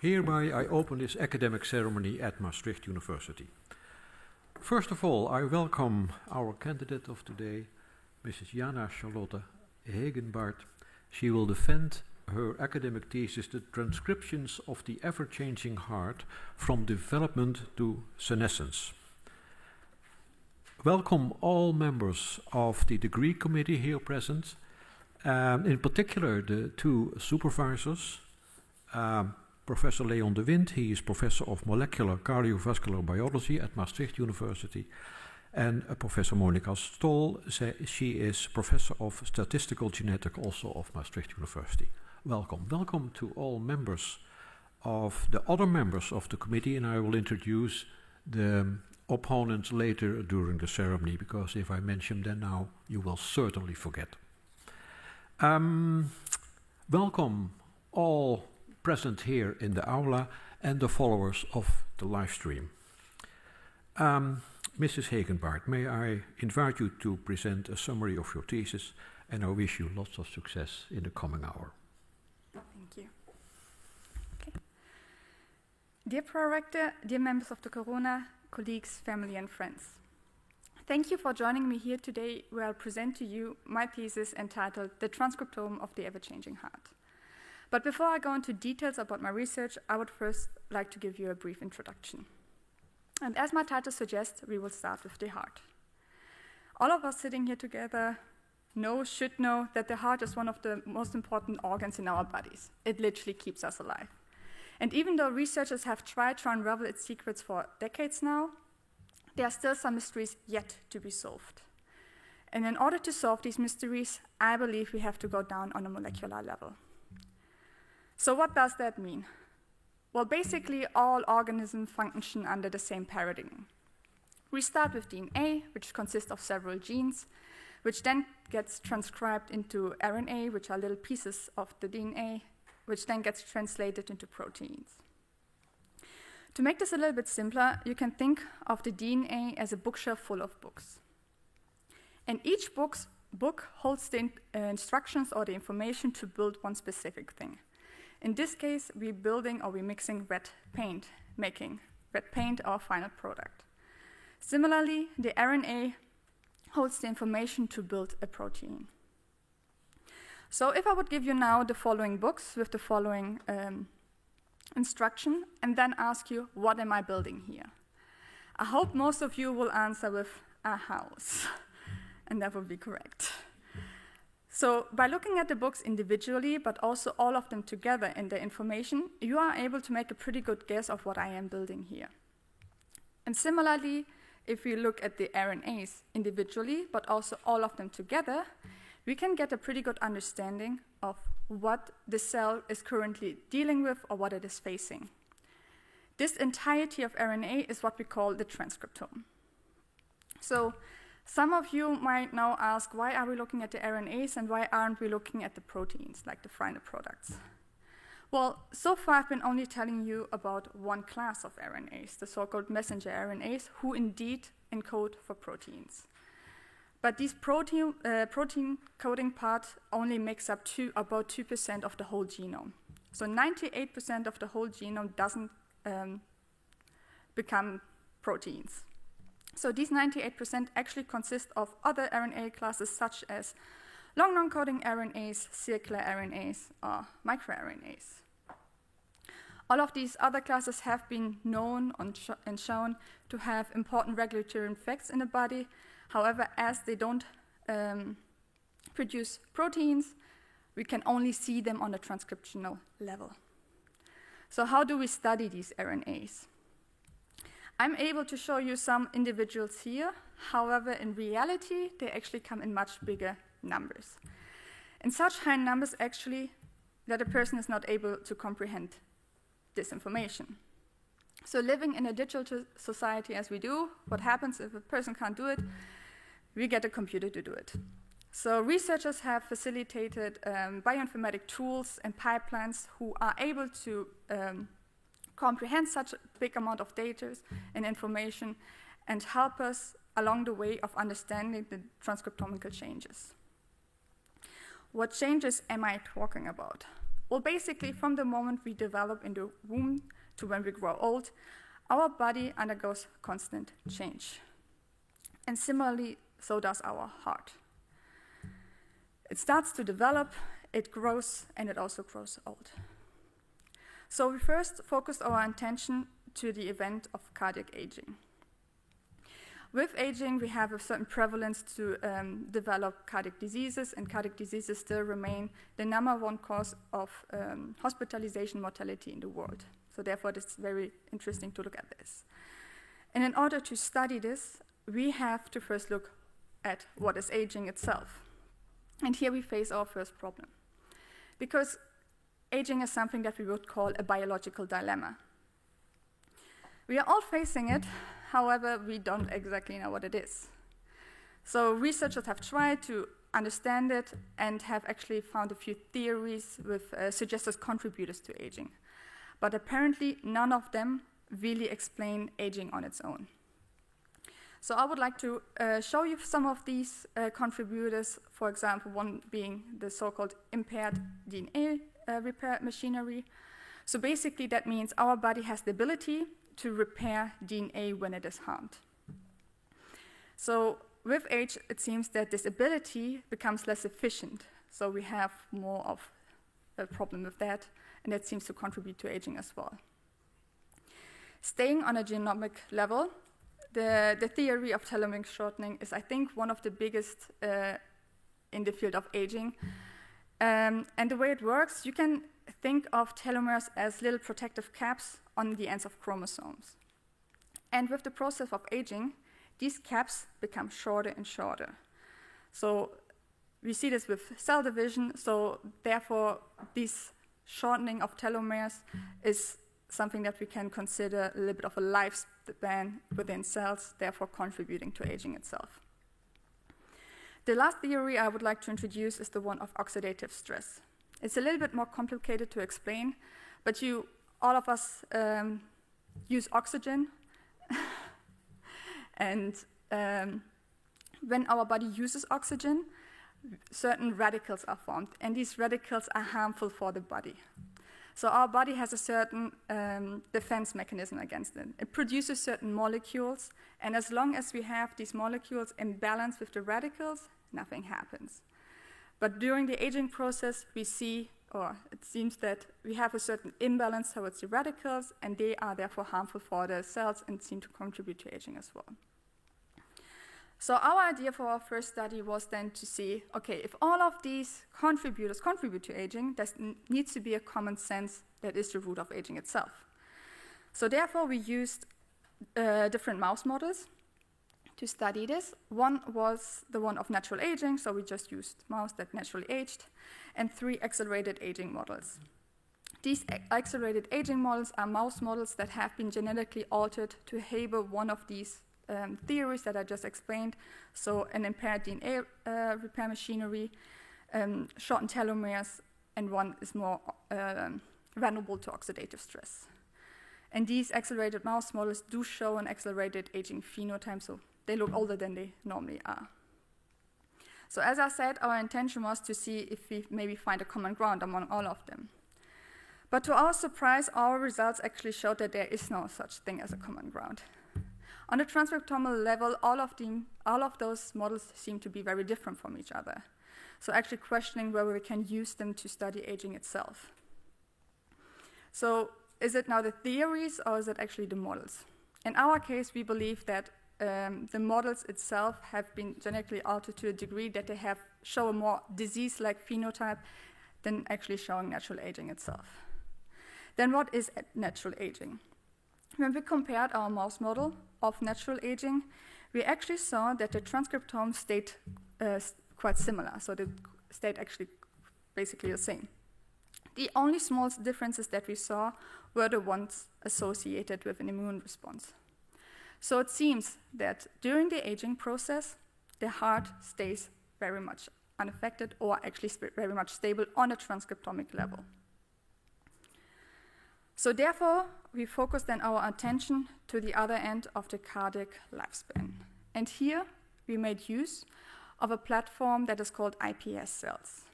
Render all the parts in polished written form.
Hereby I open this academic ceremony at Maastricht University. First of all, I welcome our candidate of today, Mrs. Jana Charlotte Hegenbaert. She will defend her academic thesis, The Transcriptions of the Ever-Changing Heart from Development to Senescence. Welcome all members of the degree committee here present, in particular the two supervisors, Professor Leon de Wind. He is Professor of Molecular Cardiovascular Biology at Maastricht University, and Professor Monika Stol. She is Professor of Statistical Genetics also of Maastricht University. Welcome. Welcome to all members of the other members of the committee, and I will introduce the opponents later during the ceremony, because if I mention them now, you will certainly forget. Welcome all present here in the aula and the followers of the live stream. Mrs. Hegenbaert, may I invite you to present a summary of your thesis, and I wish you lots of success in the coming hour. Thank you. Okay. Dear Pro-Rector, dear members of the Corona, colleagues, family and friends. Thank you for joining me here today, where I'll present to you my thesis entitled The Transcriptome of the Ever-Changing Heart. But before I go into details about my research, I would first like to give you a brief introduction. And as my title suggests, we will start with the heart. All of us sitting here together should know that the heart is one of the most important organs in our bodies. It literally keeps us alive. And even though researchers have tried to unravel its secrets for decades now, there are still some mysteries yet to be solved. And in order to solve these mysteries, I believe we have to go down on a molecular level. So what does that mean? Well, basically all organisms function under the same paradigm. We start with DNA, which consists of several genes, which then gets transcribed into RNA, which are little pieces of the DNA, which then gets translated into proteins. To make this a little bit simpler, you can think of the DNA as a bookshelf full of books. And each book holds the instructions or the information to build one specific thing. In this case, we're mixing red paint, making red paint our final product. Similarly, the RNA holds the information to build a protein. So if I would give you now the following books with the following instruction, and then ask you, what am I building here? I hope most of you will answer with a house, and that would be correct. So by looking at the books individually, but also all of them together in the information, you are able to make a pretty good guess of what I am building here. And similarly, if we look at the RNAs individually, but also all of them together, we can get a pretty good understanding of what the cell is currently dealing with or what it is facing. This entirety of RNA is what we call the transcriptome. So some of you might now ask, why are we looking at the RNAs and why aren't we looking at the proteins, like the final products? Well, so far I've been only telling you about one class of RNAs, the so-called messenger RNAs, who indeed encode for proteins. But these protein coding part only makes up about 2% of the whole genome. So 98% of the whole genome doesn't become proteins. So these 98% actually consist of other RNA classes such as long non-coding RNAs, circular RNAs, or microRNAs. All of these other classes have been known and shown to have important regulatory effects in the body. However, as they don't produce proteins, we can only see them on a transcriptional level. So how do we study these RNAs? I'm able to show you some individuals here. However, in reality, they actually come in much bigger numbers. In such high numbers, actually, that a person is not able to comprehend this information. So living in a digital society as we do, what happens if a person can't do it? We get a computer to do it. So researchers have facilitated bioinformatic tools and pipelines who are able to comprehend such a big amount of data and information and help us along the way of understanding the transcriptomical changes. What changes am I talking about? Well, basically, from the moment we develop in the womb to when we grow old, our body undergoes constant change. And similarly, so does our heart. It starts to develop, it grows, and it also grows old. So we first focused our attention to the event of cardiac aging. With aging, we have a certain prevalence to develop cardiac diseases, and cardiac diseases still remain the #1 cause of hospitalization mortality in the world. So therefore, it's very interesting to look at this. And in order to study this, we have to first look at what is aging itself. And here we face our first problem. Because aging is something that we would call a biological dilemma. We are all facing it, however, we don't exactly know what it is. So researchers have tried to understand it and have actually found a few theories with suggested contributors to aging. But apparently none of them really explain aging on its own. So I would like to show you some of these contributors, for example, one being the so-called impaired DNA repair machinery. So basically that means our body has the ability to repair DNA when it is harmed. So with age, it seems that this ability becomes less efficient. So we have more of a problem with that, and that seems to contribute to aging as well. Staying on a genomic level, the theory of telomere shortening is, I think, one of the biggest in the field of aging. And the way it works, you can think of telomeres as little protective caps on the ends of chromosomes. And with the process of aging, these caps become shorter and shorter. So we see this with cell division, so therefore this shortening of telomeres is something that we can consider a little bit of a lifespan within cells, therefore contributing to aging itself. The last theory I would like to introduce is the one of oxidative stress. It's a little bit more complicated to explain, but all of us use oxygen, and when our body uses oxygen, certain radicals are formed, and these radicals are harmful for the body. So our body has a certain defense mechanism against it. It produces certain molecules, and as long as we have these molecules in balance with the radicals, nothing happens. But during the aging process, we see, or it seems that we have a certain imbalance towards the radicals, and they are therefore harmful for the cells and seem to contribute to aging as well. So our idea for our first study was then to see, okay, if all of these contributors contribute to aging, there needs to be a common sense that is the root of aging itself. So therefore, we used different mouse models to study this. One was the one of natural aging, so we just used mouse that naturally aged, and 3 accelerated aging models. These accelerated aging models are mouse models that have been genetically altered to favor one of these theories that I just explained, so an impaired DNA repair machinery, shortened telomeres, and one is more vulnerable to oxidative stress. And these accelerated mouse models do show an accelerated aging phenotype, so they look older than they normally are. So as I said, our intention was to see if we maybe find a common ground among all of them. But to our surprise, our results actually showed that there is no such thing as a common ground. On the transcriptomal level, all of those models seem to be very different from each other. So actually questioning whether we can use them to study aging itself. So is it now the theories or is it actually the models? In our case, we believe that the models itself have been genetically altered to a degree that they show a more disease-like phenotype than actually showing natural aging itself. Then what is natural aging? When we compared our mouse model of natural aging, we actually saw that the transcriptome stayed quite similar, so they stayed actually basically the same. The only small differences that we saw were the ones associated with an immune response. So it seems that during the aging process, the heart stays very much unaffected or actually very much stable on a transcriptomic level. So therefore, we focused then our attention to the other end of the cardiac lifespan. And here, we made use of a platform that is called iPS cells.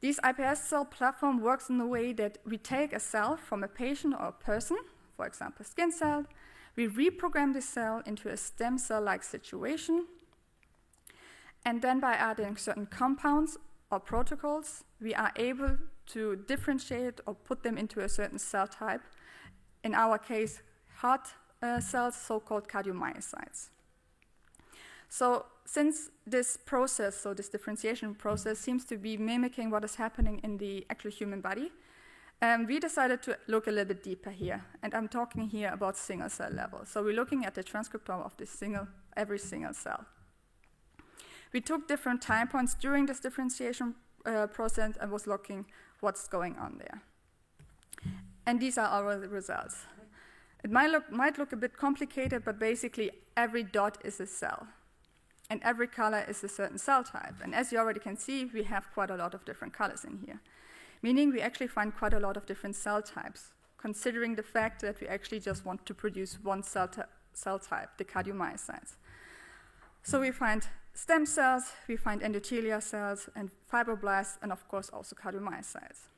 This iPS cell platform works in the way that we take a cell from a patient or a person, for example, a skin cell. We reprogram this cell into a stem cell-like situation. And then by adding certain compounds or protocols, we are able to differentiate or put them into a certain cell type. In our case, heart cells, so-called cardiomyocytes. So since this process, so this differentiation process, seems to be mimicking what is happening in the actual human body, we decided to look a little bit deeper here. And I'm talking here about single cell level. So we're looking at the transcriptome of this every single cell. We took different time points during this differentiation process and was looking what's going on there. And these are our results. It might look a bit complicated, but basically every dot is a cell. And every color is a certain cell type. And as you already can see, we have quite a lot of different colors in here. Meaning we actually find quite a lot of different cell types, considering the fact that we actually just want to produce one cell type, the cardiomyocytes. So we find stem cells, we find endothelial cells, and fibroblasts, and of course also cardiomyocytes.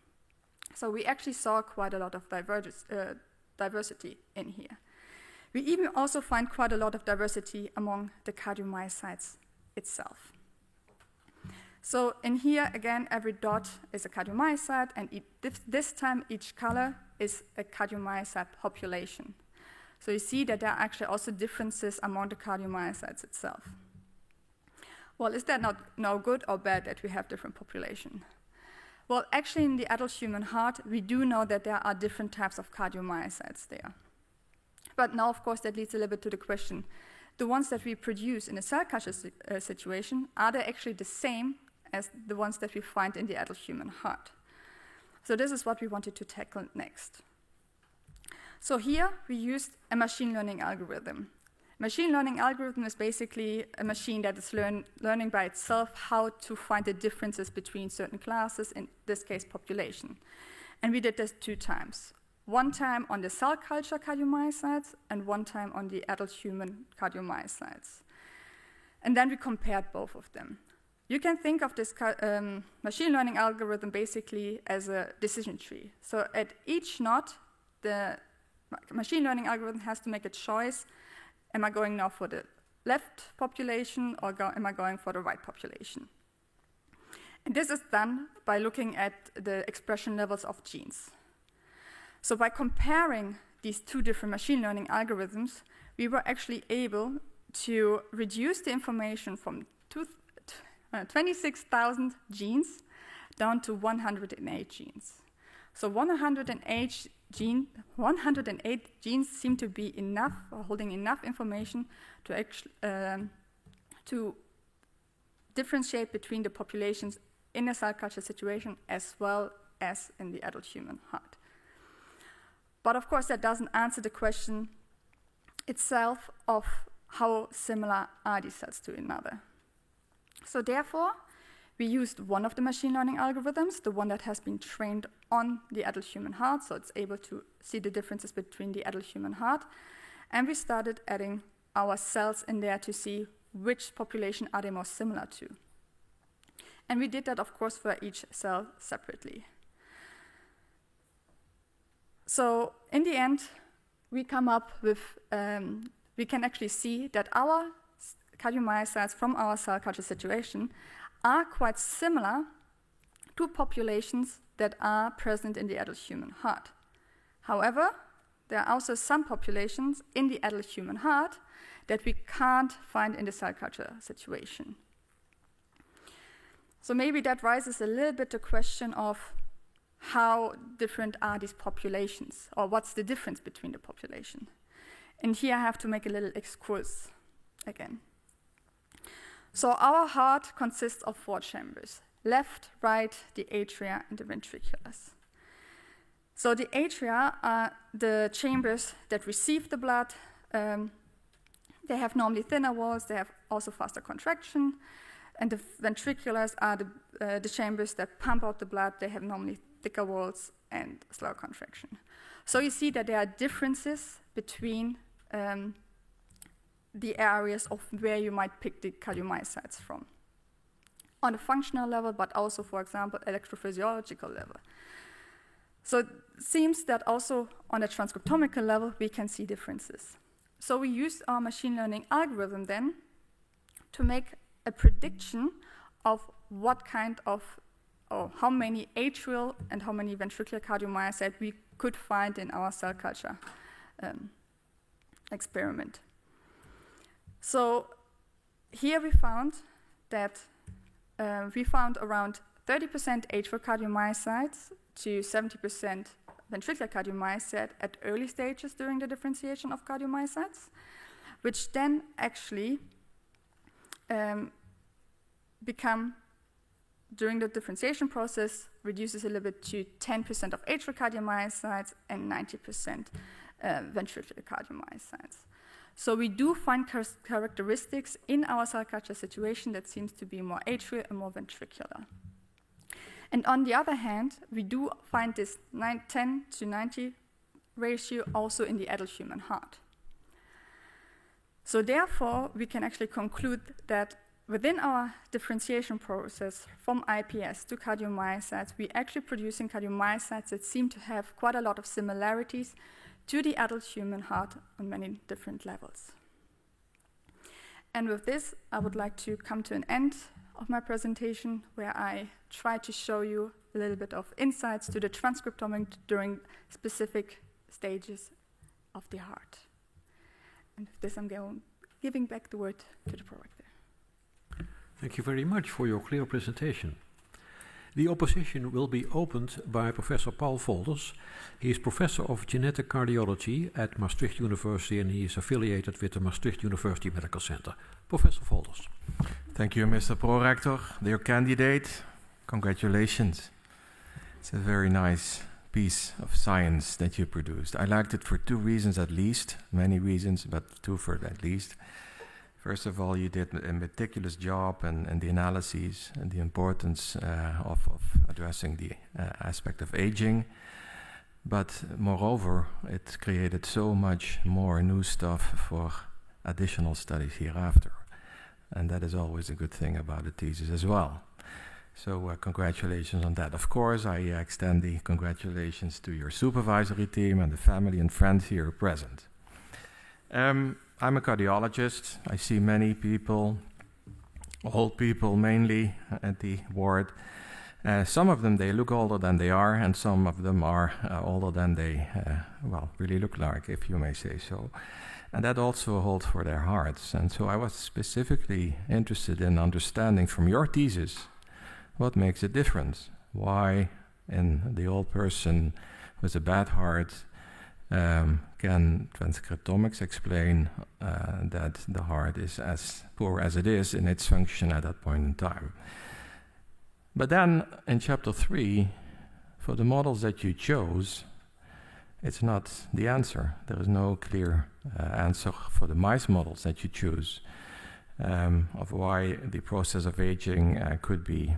So we actually saw quite a lot of diversity in here. We even also find quite a lot of diversity among the cardiomyocytes itself. So in here, again, every dot is a cardiomyocyte, and this time each color is a cardiomyocyte population. So you see that there are actually also differences among the cardiomyocytes itself. Well, is that not now good or bad that we have different population? Well, actually in the adult human heart, we do know that there are different types of cardiomyocytes there. But now, of course, that leads a little bit to the question, the ones that we produce in a cell culture situation, are they actually the same as the ones that we find in the adult human heart? So this is what we wanted to tackle next. So here we used a machine learning algorithm. Machine learning algorithm is basically a machine that is learning by itself how to find the differences between certain classes, in this case population. And we did this 2 times. One time on the cell culture cardiomyocytes and one time on the adult human cardiomyocytes. And then we compared both of them. You can think of this machine learning algorithm basically as a decision tree. So at each node, the machine learning algorithm has to make a choice. Am I going now for the left population or am I going for the right population? And this is done by looking at the expression levels of genes. So by comparing these 2 different machine learning algorithms, we were actually able to reduce the information from 26,000 genes down to 108 genes. So 108 genes seem to be enough, or holding enough information to differentiate between the populations in a cell culture situation as well as in the adult human heart. But of course, that doesn't answer the question itself of how similar are these cells to another. So therefore, we used one of the machine learning algorithms, the one that has been trained on the adult human heart, so it's able to see the differences between the adult human heart. And we started adding our cells in there to see which population are they most similar to. And we did that, of course, for each cell separately. So in the end, we come up with, we can actually see that our cardiomyocytes from our cell culture situation are quite similar to populations that are present in the adult human heart. However, there are also some populations in the adult human heart that we can't find in the cell culture situation. So maybe that raises a little bit the question of how different are these populations, or what's the difference between the population. And here I have to make a little excursus again. So our heart consists of 4 chambers: left, right, the atria, and the ventriculus. So the atria are the chambers that receive the blood. They have normally thinner walls, they have also faster contraction, and the ventriculars are the chambers that pump out the blood. They have normally thicker walls and slower contraction. So you see that there are differences between the areas of where you might pick the cardiomyocytes from. on a functional level, but also, for example, electrophysiological level. So it seems that also on a transcriptomical level, we can see differences. So we used our machine learning algorithm then to make a prediction of what kind of, or how many atrial and how many ventricular cardiomyocyte we could find in our cell culture experiment. So here we found that we found around 30% atrial cardiomyocytes to 70% ventricular cardiomyocyte at early stages during the differentiation of cardiomyocytes, which then actually become, during the differentiation process, reduces a little bit to 10% of atrial cardiomyocytes and 90% ventricular cardiomyocytes. So we do find characteristics in our cell culture situation that seems to be more atrial and more ventricular. And on the other hand, we do find this 10 to 90 ratio also in the adult human heart. So therefore, we can actually conclude that within our differentiation process from iPS to cardiomyocytes, we're actually producing cardiomyocytes that seem to have quite a lot of similarities to the adult human heart on many different levels. And with this, I would like to come to an end of my presentation, where I try to show you a little bit of insights to the transcriptomic during specific stages of the heart. And with this, I'm giving back the word to the prorector. Thank you very much for your clear presentation. The opposition will be opened by Professor Paul Volders. He is Professor of Genetic Cardiology at Maastricht University, and he is affiliated with the Maastricht University Medical Center. Professor Volders. Thank you, Mr. Prorector. Dear candidate, congratulations. It's a very nice piece of science that you produced. I liked it for two reasons at least, many reasons, but two for at least. First of all, you did a meticulous job and the analyses and the importance of addressing the aspect of aging. But moreover, it created so much more new stuff for additional studies hereafter. And that is always a good thing about a thesis as well. So congratulations on that. Of course, I extend the congratulations to your supervisory team and the family and friends here present. I'm a cardiologist. I see many people, old people mainly, at the ward. Some of them, they look older than they are, and some of them are older than they, really look like, if you may say so. And that also holds for their hearts. And so I was specifically interested in understanding from your thesis what makes a difference. Why in the old person with a bad heart can transcriptomics explain that the heart is as poor as it is in its function at that point in time? But then in chapter 3, for the models that you chose, it's not the answer. There is no clear answer for the mice models that you choose of why the process of aging could be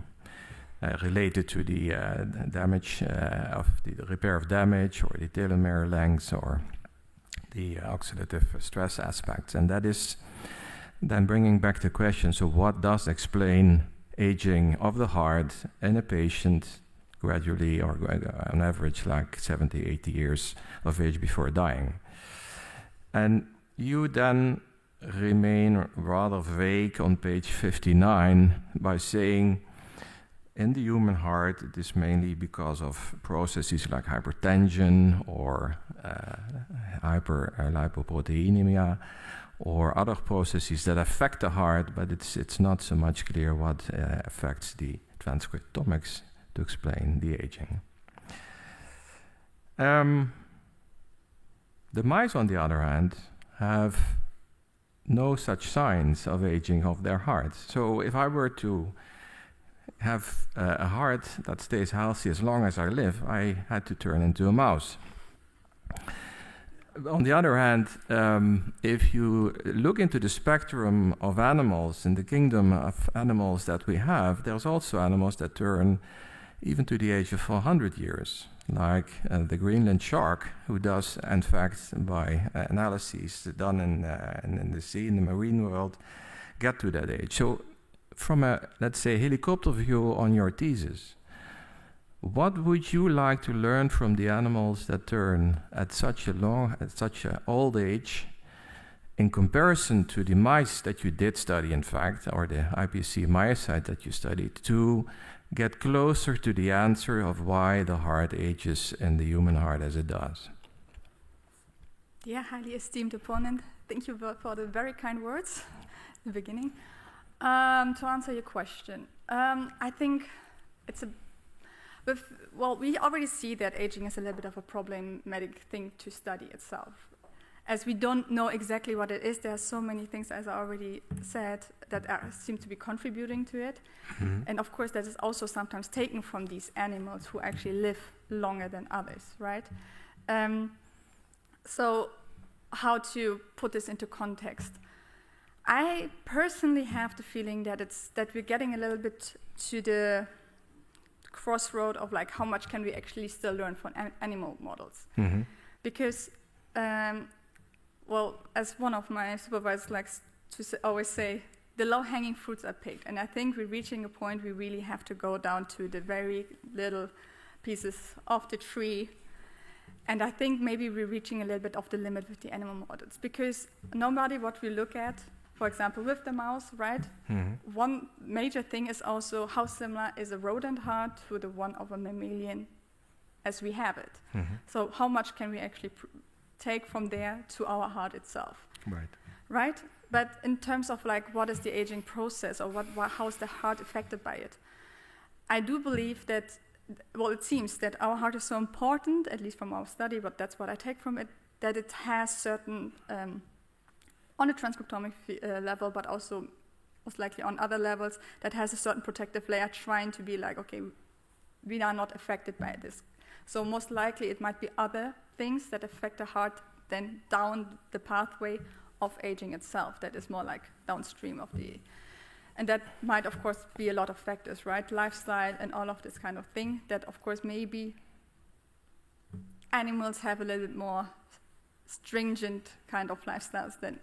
related to the damage of the repair of damage, or the telomere length, or the oxidative stress aspects. And that is then bringing back the question, so what does explain aging of the heart in a patient gradually, or on average like 70, 80 years of age before dying? And you then remain rather vague on page 59 by saying, in the human heart, it is mainly because of processes like hypertension or hyperlipoproteinemia or other processes that affect the heart, but it's not so much clear what affects the transcriptomics to explain the aging. The mice, on the other hand, have no such signs of aging of their hearts. So if I were to have a heart that stays healthy as long as I live, I had to turn into a mouse. On the other hand, if you look into the spectrum of animals, in the kingdom of animals that we have, there's also animals that turn even to the age of 400 years, like the Greenland shark, who does, in fact, by analyses done in the sea, in the marine world, get to that age. So from a, let's say, helicopter view on your thesis, what would you like to learn from the animals that turn at such an old age, in comparison to the mice that you did study, in fact, or the iPSC myocyte that you studied, to get closer to the answer of why the heart ages in the human heart as it does? Yeah, highly esteemed opponent. Thank you for the very kind words at the beginning. To answer your question, I think it's we already see that aging is a little bit of a problematic thing to study itself. As we don't know exactly what it is, there are so many things, as I already said, that seem to be contributing to it. Mm-hmm. And of course, that is also sometimes taken from these animals who actually live longer than others, right? So how to put this into context? I personally have the feeling that we're getting a little bit to the crossroad of like how much can we actually still learn from animal models. Mm-hmm. Because as one of my supervisors likes to always say, the low-hanging fruits are picked. And I think we're reaching a point we really have to go down to the very little pieces of the tree. And I think maybe we're reaching a little bit of the limit with the animal models. Because normally what we look at, for example, with the mouse, right? Mm-hmm. One major thing is also how similar is a rodent heart to the one of a mammalian as we have it. Mm-hmm. So how much can we actually take from there to our heart itself? Right? But in terms of like what is the aging process or how is the heart affected by it? I do believe that, it seems that our heart is so important, at least from our study, but that's what I take from it, that it has certain, on a transcriptomic level, but also most likely on other levels, that has a certain protective layer trying to be like, okay, we are not affected by this. So most likely it might be other things that affect the heart than down the pathway of aging itself, that is more like downstream of the... And that might, of course, be a lot of factors, right? Lifestyle and all of this kind of thing, that, of course, maybe animals have a little bit more stringent kind of lifestyles than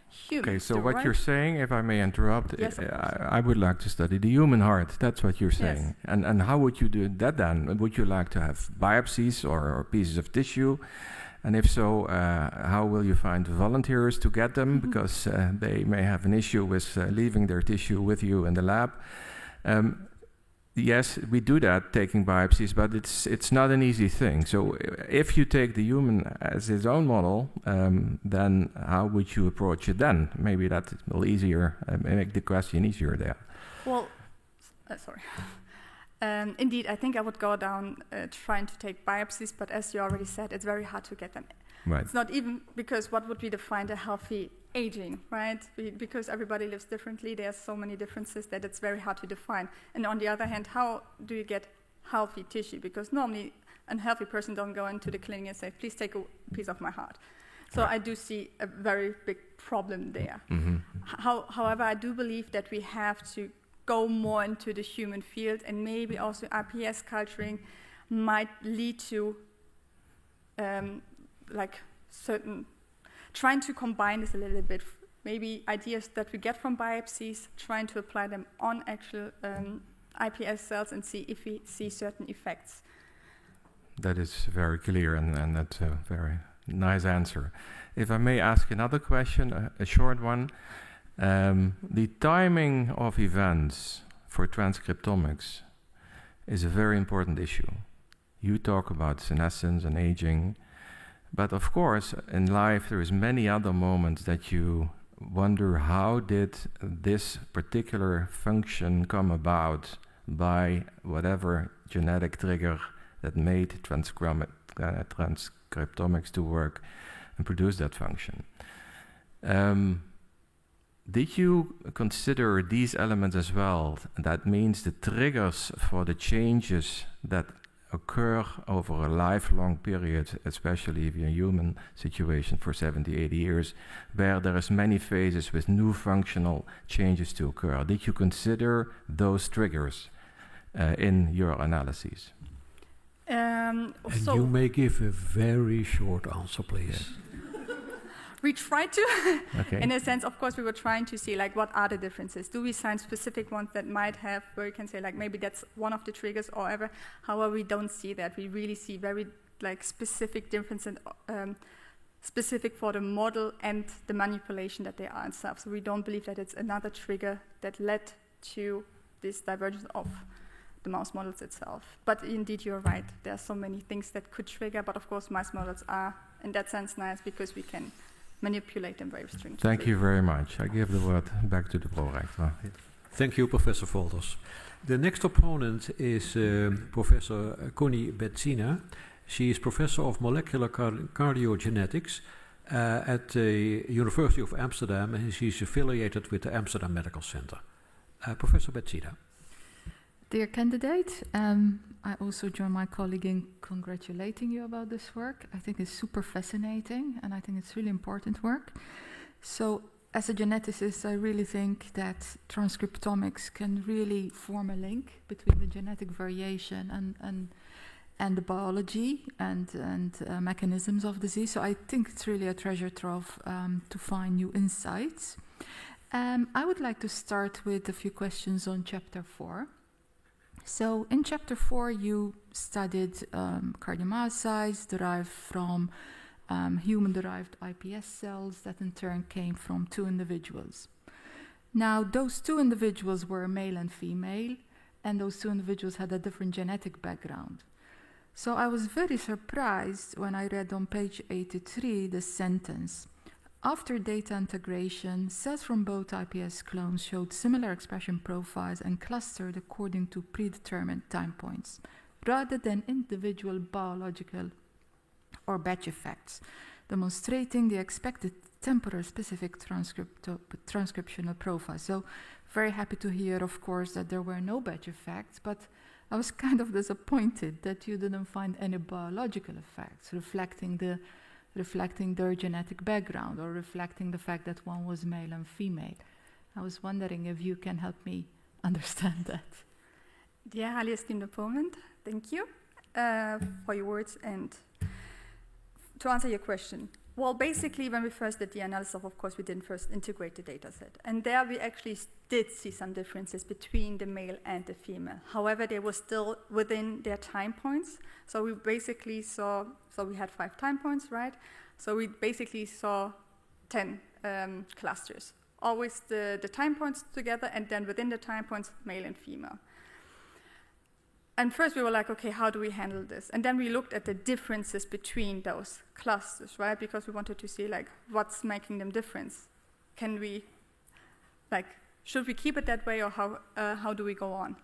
humans. Okay, so what you're saying, if I may interrupt, yes, I would like to study the human heart. That's what you're saying. Yes. And how would you do that then? Would you like to have biopsies or pieces of tissue? And if so, how will you find volunteers to get them? Mm-hmm. Because they may have an issue with leaving their tissue with you in the lab. Yes, we do that, taking biopsies, but it's not an easy thing. So if you take the human as its own model, then how would you approach it then? Maybe that will make the question easier there. Well, sorry. Indeed, I think I would go down trying to take biopsies, but as you already said, it's very hard to get them. Right. It's not even because what would we define a healthy aging, right? Because everybody lives differently, there's so many differences that it's very hard to define. And on the other hand, how do you get healthy tissue? Because normally a healthy person don't go into the clinic and say, please take a piece of my heart. So right. I do see a very big problem there. Mm-hmm. However, I do believe that we have to go more into the human field, and maybe also RPS culturing might lead to trying to combine this a little bit, maybe ideas that we get from biopsies, trying to apply them on actual iPS cells and see if we see certain effects. That is very clear, and that's a very nice answer. If I may ask another question, a short one. The timing of events for transcriptomics is a very important issue. You talk about senescence and aging, but of course in life there is many other moments that you wonder, how did this particular function come about by whatever genetic trigger that made transcriptomics to work and produce that function. Did you consider these elements as well? That means the triggers for the changes that occur over a lifelong period, especially if you're in a human situation for 70, 80 years, where there is many phases with new functional changes to occur. Did you consider those triggers in your analyses? And you may give a very short answer, please. we tried to. Okay. In a sense, of course, we were trying to see like what are the differences. Do we find specific ones that might have, where you can say like maybe that's one of the triggers or ever. However, we don't see that. We really see very like specific differences, specific for the model and the manipulation that they are itself. So we don't believe that it's another trigger that led to this divergence of the mouse models itself. But indeed, you're right. There are so many things that could trigger, but of course, mouse models are, in that sense, nice because we can manipulate them very stringently. Thank you very much. I give the word back to the prorector. Thank you, Professor Wolters. The next opponent is Professor Connie Betzina. She is Professor of Molecular Cardiogenetics at the University of Amsterdam, and she's affiliated with the Amsterdam Medical Center. Professor Betzina. Dear candidate, I also join my colleague in congratulating you about this work. I think it's super fascinating, and I think it's really important work. So, as a geneticist, I really think that transcriptomics can really form a link between the genetic variation and the biology and mechanisms of disease. So I think it's really a treasure trove to find new insights. I would like to start with a few questions on Chapter 4. So in Chapter 4, you studied cardiomyocytes derived from human-derived iPS cells that in turn came from 2 individuals. Now, those 2 individuals were male and female, and those 2 individuals had a different genetic background. So I was very surprised when I read on page 83 the sentence, after data integration, cells from both iPS clones showed similar expression profiles and clustered according to predetermined time points, rather than individual biological or batch effects, demonstrating the expected temporal specific transcriptional profile. So very happy to hear, of course, that there were no batch effects, but I was kind of disappointed that you didn't find any biological effects reflecting their genetic background or reflecting the fact that one was male and female. I was wondering if you can help me understand that. Dear highly esteemed opponent, thank you for your words. And to answer your question, well, basically, when we first did the analysis, of course, we didn't first integrate the data set. And there we actually did see some differences between the male and the female. However, they were still within their time points. So we basically saw, so we had 5 time points, right? So we basically saw 10 clusters. Always the time points together, and then within the time points, male and female. And first we were like, okay, how do we handle this? And then we looked at the differences between those clusters, right? Because we wanted to see like what's making them different. Can we, like, should we keep it that way, or how do we go on?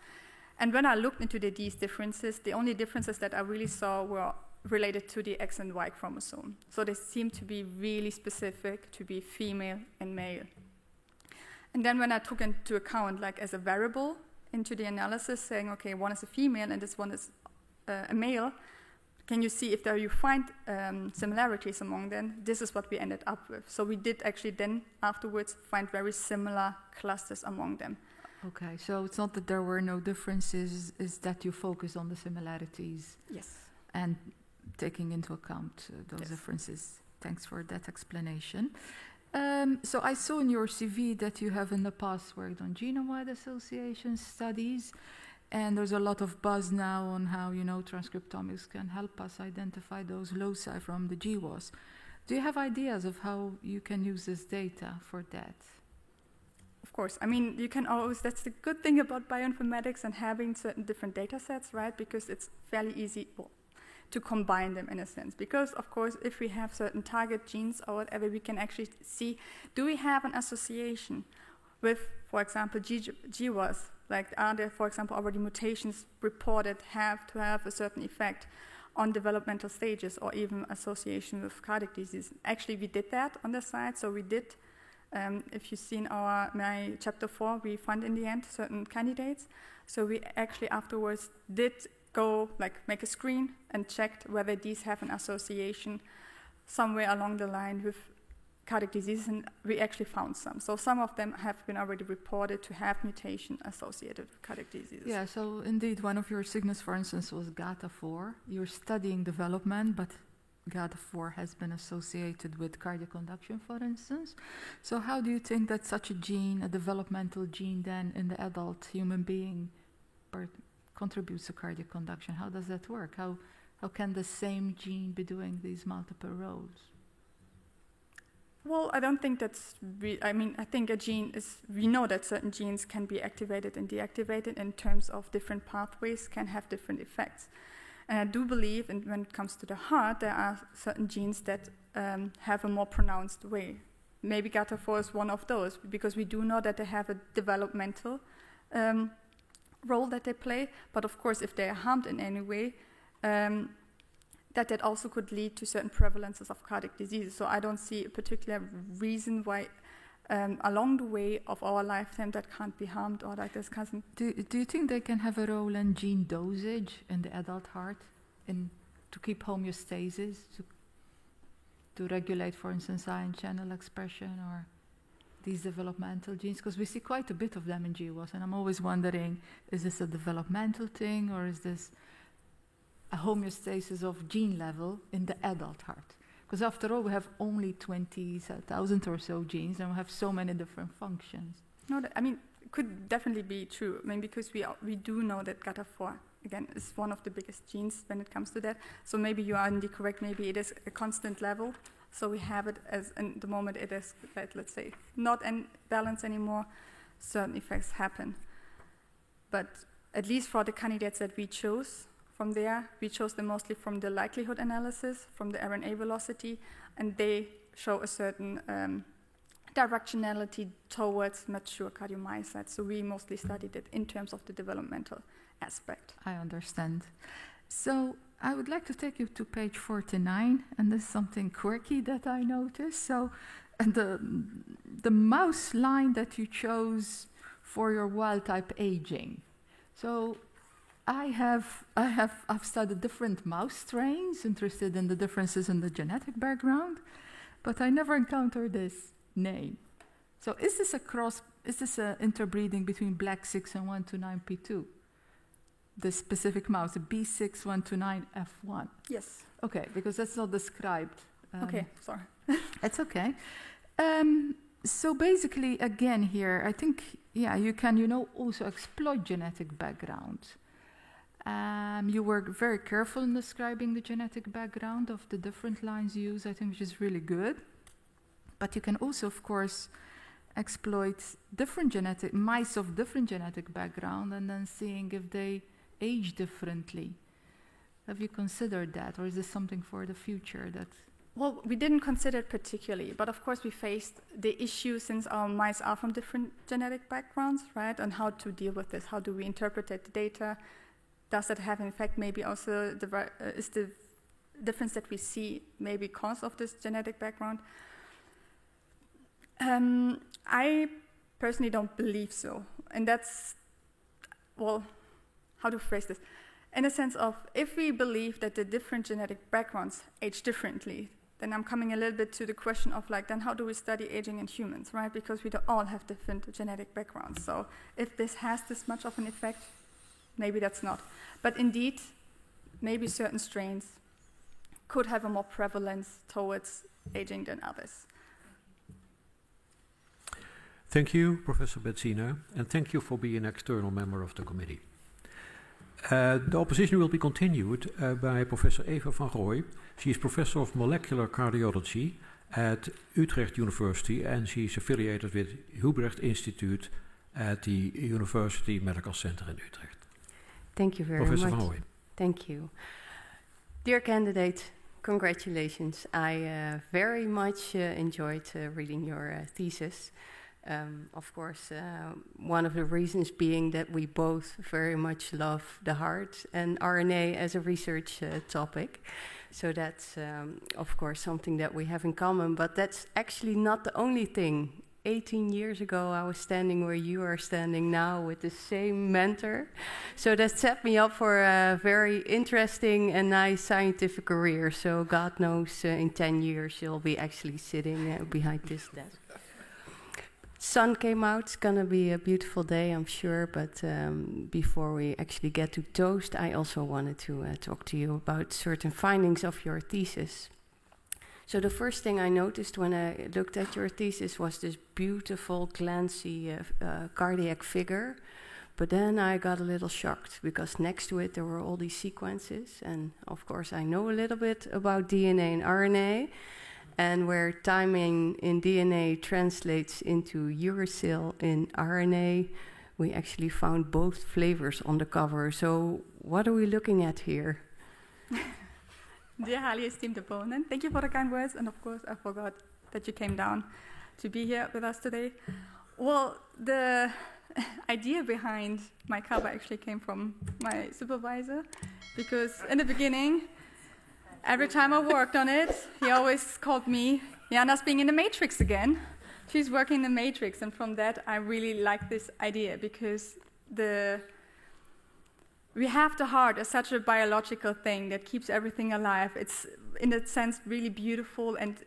And when I looked into these differences, the only differences that I really saw were related to the X and Y chromosome. So they seemed to be really specific to be female and male. And then when I took into account, like as a variable, into the analysis, saying, okay, one is a female and this one is a male, can you see if there you find similarities among them? This is what we ended up with. So we did actually then afterwards find very similar clusters among them. Okay, so it's not that there were no differences, it's that you focus on the similarities. Yes. And taking into account those differences. Thanks for that explanation. So I saw in your CV that you have in the past worked on genome-wide association studies, and there's a lot of buzz now on how, transcriptomics can help us identify those loci from the GWAS. Do you have ideas of how you can use this data for that? Of course. I mean, you can always, that's the good thing about bioinformatics and having certain different data sets, right? Because it's fairly easy to combine them in a sense. Because, of course, if we have certain target genes or whatever, we can actually see, do we have an association with, for example, GWAS? Like, are there, for example, already mutations reported have to have a certain effect on developmental stages or even association with cardiac disease? Actually, we did that on the side. So we did, if you've seen my chapter 4, we found in the end certain candidates. So we actually afterwards did go, make a screen and checked whether these have an association somewhere along the line with cardiac disease, and we actually found some. So some of them have been already reported to have mutation associated with cardiac disease. Yeah, so indeed one of your signals, for instance, was GATA4. You're studying development, but GATA4 has been associated with cardiac conduction, for instance. So how do you think that such a gene, a developmental gene, then in the adult human being contributes to cardiac conduction? How does that work? How can the same gene be doing these multiple roles? Well, I don't think that's... I think a gene is... We know that certain genes can be activated and deactivated in terms of different pathways, can have different effects. And I do believe, when it comes to the heart, there are certain genes that have a more pronounced way. Maybe GATA4 is one of those, because we do know that they have a developmental role that they play. But of course, if they are harmed in any way, that also could lead to certain prevalences of cardiac diseases. So I don't see a particular reason why along the way of our lifetime that can't be harmed or like this can't. Do you think they can have a role in gene dosage in the adult heart to keep homeostasis, to regulate, for instance, ion channel expression or these developmental genes? Because we see quite a bit of them in GWAS, and I'm always wondering, is this a developmental thing or is this a homeostasis of gene level in the adult heart? Because after all, we have only 20,000 or so genes, and we have so many different functions. No, it could definitely be true. Because we do know that GATA4, again, is one of the biggest genes when it comes to that. So maybe you are indeed correct. Maybe it is a constant level. So we have it as, in the moment it is, let's say, not in balance anymore, certain effects happen. But at least for the candidates that we chose, from there, we chose them mostly from the likelihood analysis, from the RNA velocity, and they show a certain directionality towards mature cardiomyocytes. So we mostly studied it in terms of the developmental aspect. I understand. So I would like to take you to page 49, and this is something quirky that I noticed. So the mouse line that you chose for your wild-type aging. So I've studied different mouse strains, interested in the differences in the genetic background, but I never encountered this name. So is this an interbreeding between Black 6 and 129P2? The specific mouse, the B6129F1? Yes. Okay, because that's not described. Okay, sorry. It's okay. So basically, again here, I think, you can, also exploit genetic background. You were very careful in describing the genetic background of the different lines used, I think, which is really good. But you can also, of course, exploit mice of different genetic background and then seeing if they age differently. Have you considered that, or is this something for the future that... Well, we didn't consider it particularly, but of course we faced the issue since our mice are from different genetic backgrounds, right? And how to deal with this, how do we interpret the data? Does it have, in fact, maybe also is the difference that we see maybe cause of this genetic background? I personally don't believe so. And that's, well, how to phrase this? In a sense of, if we believe that the different genetic backgrounds age differently, then I'm coming a little bit to the question of then how do we study aging in humans, right? Because we don't all have different genetic backgrounds. So if this has this much of an effect, maybe that's not. But indeed, maybe certain strains could have a more prevalence towards aging than others. Thank you, Professor Betziner, and thank you for being an external member of the committee. The opposition will be continued by Professor Eva van Rooij. She is Professor of Molecular Cardiology at Utrecht University, and she is affiliated with Hubrecht Institute at the University Medical Center in Utrecht. Thank you very much. Professor van Rooij. Thank you. Dear candidate, congratulations. I very much enjoyed reading your thesis. Of course, one of the reasons being that we both very much love the heart and RNA as a research topic. So that's, of course, something that we have in common. But that's actually not the only thing. 18 years ago, I was standing where you are standing now with the same mentor. So that set me up for a very interesting and nice scientific career. So God knows in 10 years, you'll be actually sitting behind this desk. Sun came out. It's going to be a beautiful day, I'm sure. But before we actually get to toast, I also wanted to talk to you about certain findings of your thesis. So the first thing I noticed when I looked at your thesis was this beautiful, glancy cardiac figure. But then I got a little shocked because next to it there were all these sequences. And of course I know a little bit about DNA and RNA. And where timing in DNA translates into uracil in RNA, we actually found both flavors on the cover. So what are we looking at here? Dear highly esteemed opponent, thank you for the kind words. And of course, I forgot that you came down to be here with us today. Well, the idea behind my cover actually came from my supervisor, because in the beginning, every time I worked on it, he always called me, Jana's being in the Matrix again. She's working in the Matrix, and from that, I really like this idea, because we have the heart as such a biological thing that keeps everything alive. It's, in that sense, really beautiful and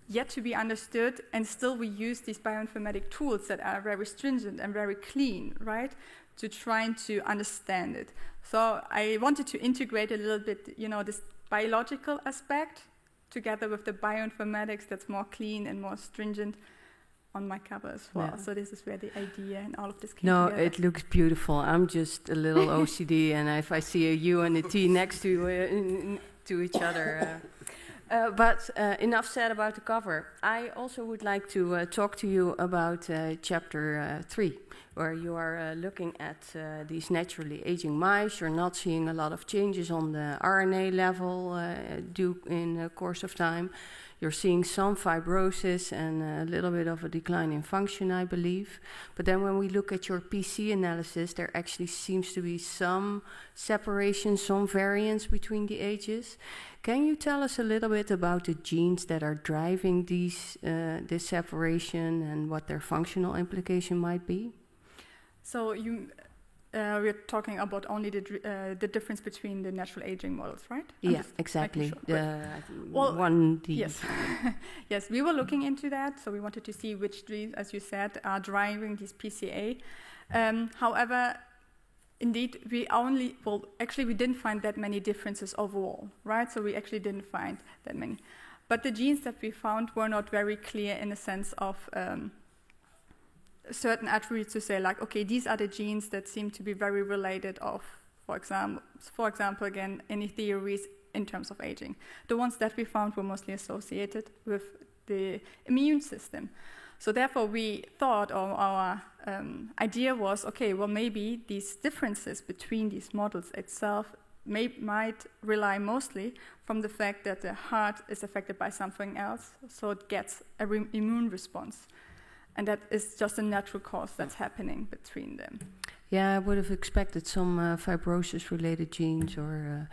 yet to be understood, and still we use these bioinformatic tools that are very stringent and very clean, right, to trying to understand it. So I wanted to integrate a little bit, this biological aspect together with the bioinformatics that's more clean and more stringent on my cover as well. Yeah. So this is where the idea and all of this came together. It looks beautiful. I'm just a little OCD, and if I see a U and a T next to each other. But enough said about the cover. I also would like to talk to you about chapter 3, where you are looking at these naturally aging mice. You're not seeing a lot of changes on the RNA level due in the course of time. You're seeing some fibrosis and a little bit of a decline in function, I believe. But then when we look at your PC analysis, there actually seems to be some separation, some variance between the ages. Can you tell us a little bit about the genes that are driving this separation and what their functional implication might be? So we're talking about only the difference between the natural aging models, right? Yeah, exactly. Yes. Yes, we were looking into that, so we wanted to see which genes, as you said, are driving these PCA. However, indeed, we didn't find that many differences overall, right? So we actually didn't find that many. But the genes that we found were not very clear in the sense of certain attributes to say, like, okay, these are the genes that seem to be very related of, for example, again, any theories in terms of aging. The ones that we found were mostly associated with the immune system. So therefore, we thought, or our idea was, okay, well, maybe these differences between these models itself might rely mostly from the fact that the heart is affected by something else, so it gets an immune response. And that is just a natural cause that's happening between them. Yeah, I would have expected some fibrosis-related genes or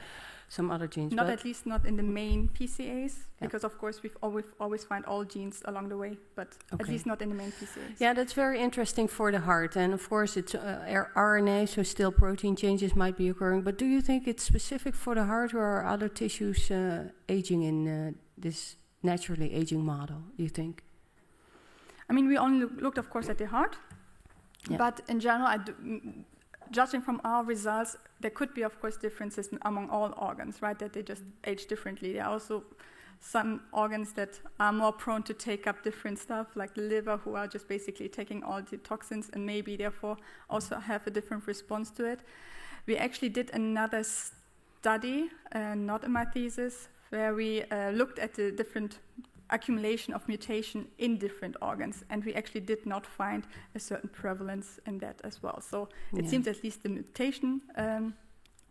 some other genes. Not at least not in the main PCAs, because of course we've always find all genes along the way, but at least not in the main PCAs. Yeah, that's very interesting for the heart. And of course it's RNA, so still protein changes might be occurring. But do you think it's specific for the heart, or are other tissues aging in this naturally aging model, do you think? I mean, we only looked, of course, at the heart, but in general, judging from our results, there could be, of course, differences among all organs, right, that they just age differently. There are also some organs that are more prone to take up different stuff, like the liver, who are just basically taking all the toxins and maybe, therefore, also have a different response to it. We actually did another study, not in my thesis, where we looked at the different accumulation of mutation in different organs, and we actually did not find a certain prevalence in that as well. So it seems at least the mutation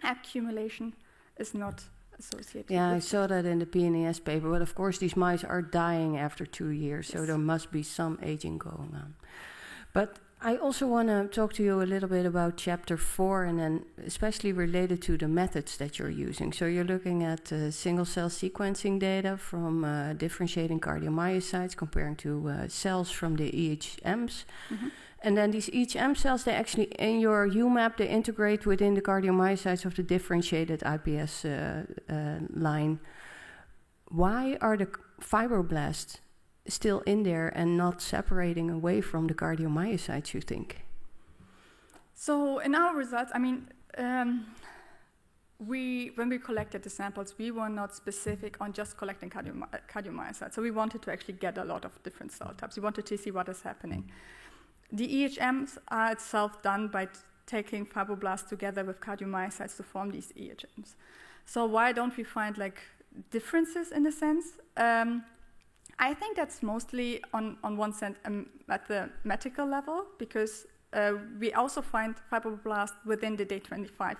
accumulation is not associated. Yeah, I saw that in the PNAS paper, but of course these mice are dying after 2 years, so there must be some aging going on. But I also want to talk to you a little bit about chapter 4, and then especially related to the methods that you're using. So you're looking at single-cell sequencing data from differentiating cardiomyocytes, comparing to cells from the EHMs. Mm-hmm. And then these EHM cells, they actually, in your UMAP, they integrate within the cardiomyocytes of the differentiated iPS line. Why are the fibroblasts still in there and not separating away from the cardiomyocytes, you think? So in our results, I mean, when we collected the samples, we were not specific on just collecting cardiomyocytes. So we wanted to actually get a lot of different cell types. We wanted to see what is happening. The EHMs are itself done by taking fibroblasts together with cardiomyocytes to form these EHMs. So why don't we find like differences in a sense? I think that's mostly on one sense at the medical level, because we also find fibroblasts within the day 25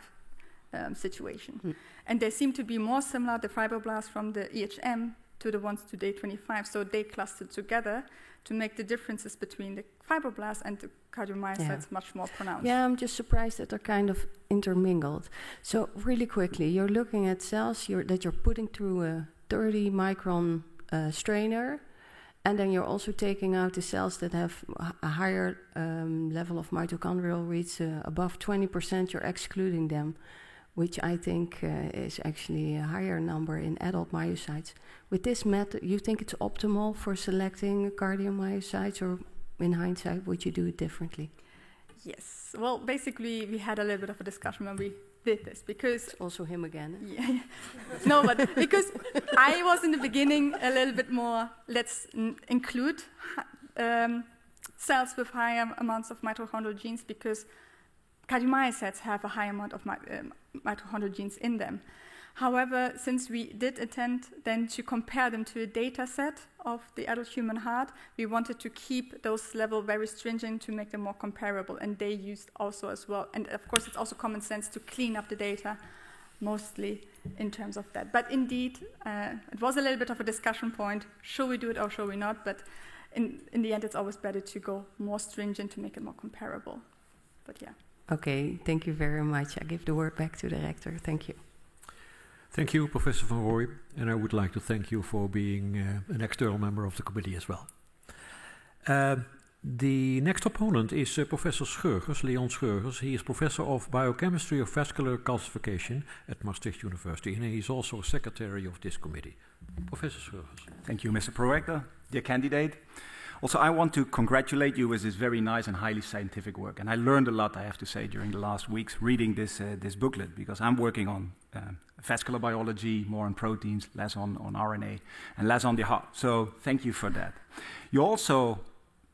situation. And they seem to be more similar, the fibroblasts from the EHM, to the ones to day 25. So they clustered together to make the differences between the fibroblasts and the cardiomyocytes much more pronounced. Yeah, I'm just surprised that they're kind of intermingled. So really quickly, you're looking at cells that you're putting through a 30 micron strainer, and then you're also taking out the cells that have a higher level of mitochondrial reads above 20%, you're excluding them, which I think is actually a higher number in adult myocytes. With this method, you think it's optimal for selecting cardiomyocytes, or in hindsight, would you do it differently? Yes. Well, basically, we had a little bit of a discussion when we did this, because... It's also him again. Yeah. No, but because I was in the beginning a little bit more, let's include cells with higher amounts of mitochondrial genes, because cardiomyocytes have a high amount of mitochondrial genes in them. However, since we did intend then to compare them to a data set of the adult human heart, we wanted to keep those levels very stringent to make them more comparable, and they used also as well. And of course, it's also common sense to clean up the data, mostly in terms of that. But indeed, it was a little bit of a discussion point. Should we do it or should we not? But in the end, it's always better to go more stringent to make it more comparable. But yeah. Okay, thank you very much. I give the word back to the rector. Thank you. Thank you, Professor Van Rooij, and I would like to thank you for being an external member of the committee as well. The next opponent is Professor Schurgers, Leon Schurgers. He is Professor of Biochemistry of Vascular Calcification at Maastricht University, and he is also Secretary of this committee. Professor Schurgers. Thank you, Mr. Prorector, dear candidate. Also, I want to congratulate you with this very nice and highly scientific work. And I learned a lot, I have to say, during the last weeks reading this booklet, because I'm working on vascular biology, more on proteins, less on RNA, and less on the heart. So thank you for that. You also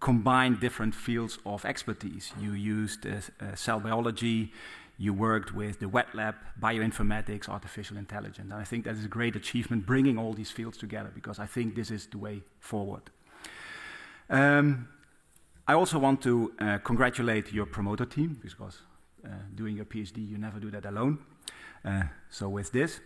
combined different fields of expertise. You used cell biology, you worked with the wet lab, bioinformatics, artificial intelligence. And I think that is a great achievement, bringing all these fields together, because I think this is the way forward. I also want to congratulate your promoter team, because doing your PhD, you never do that alone. So with this.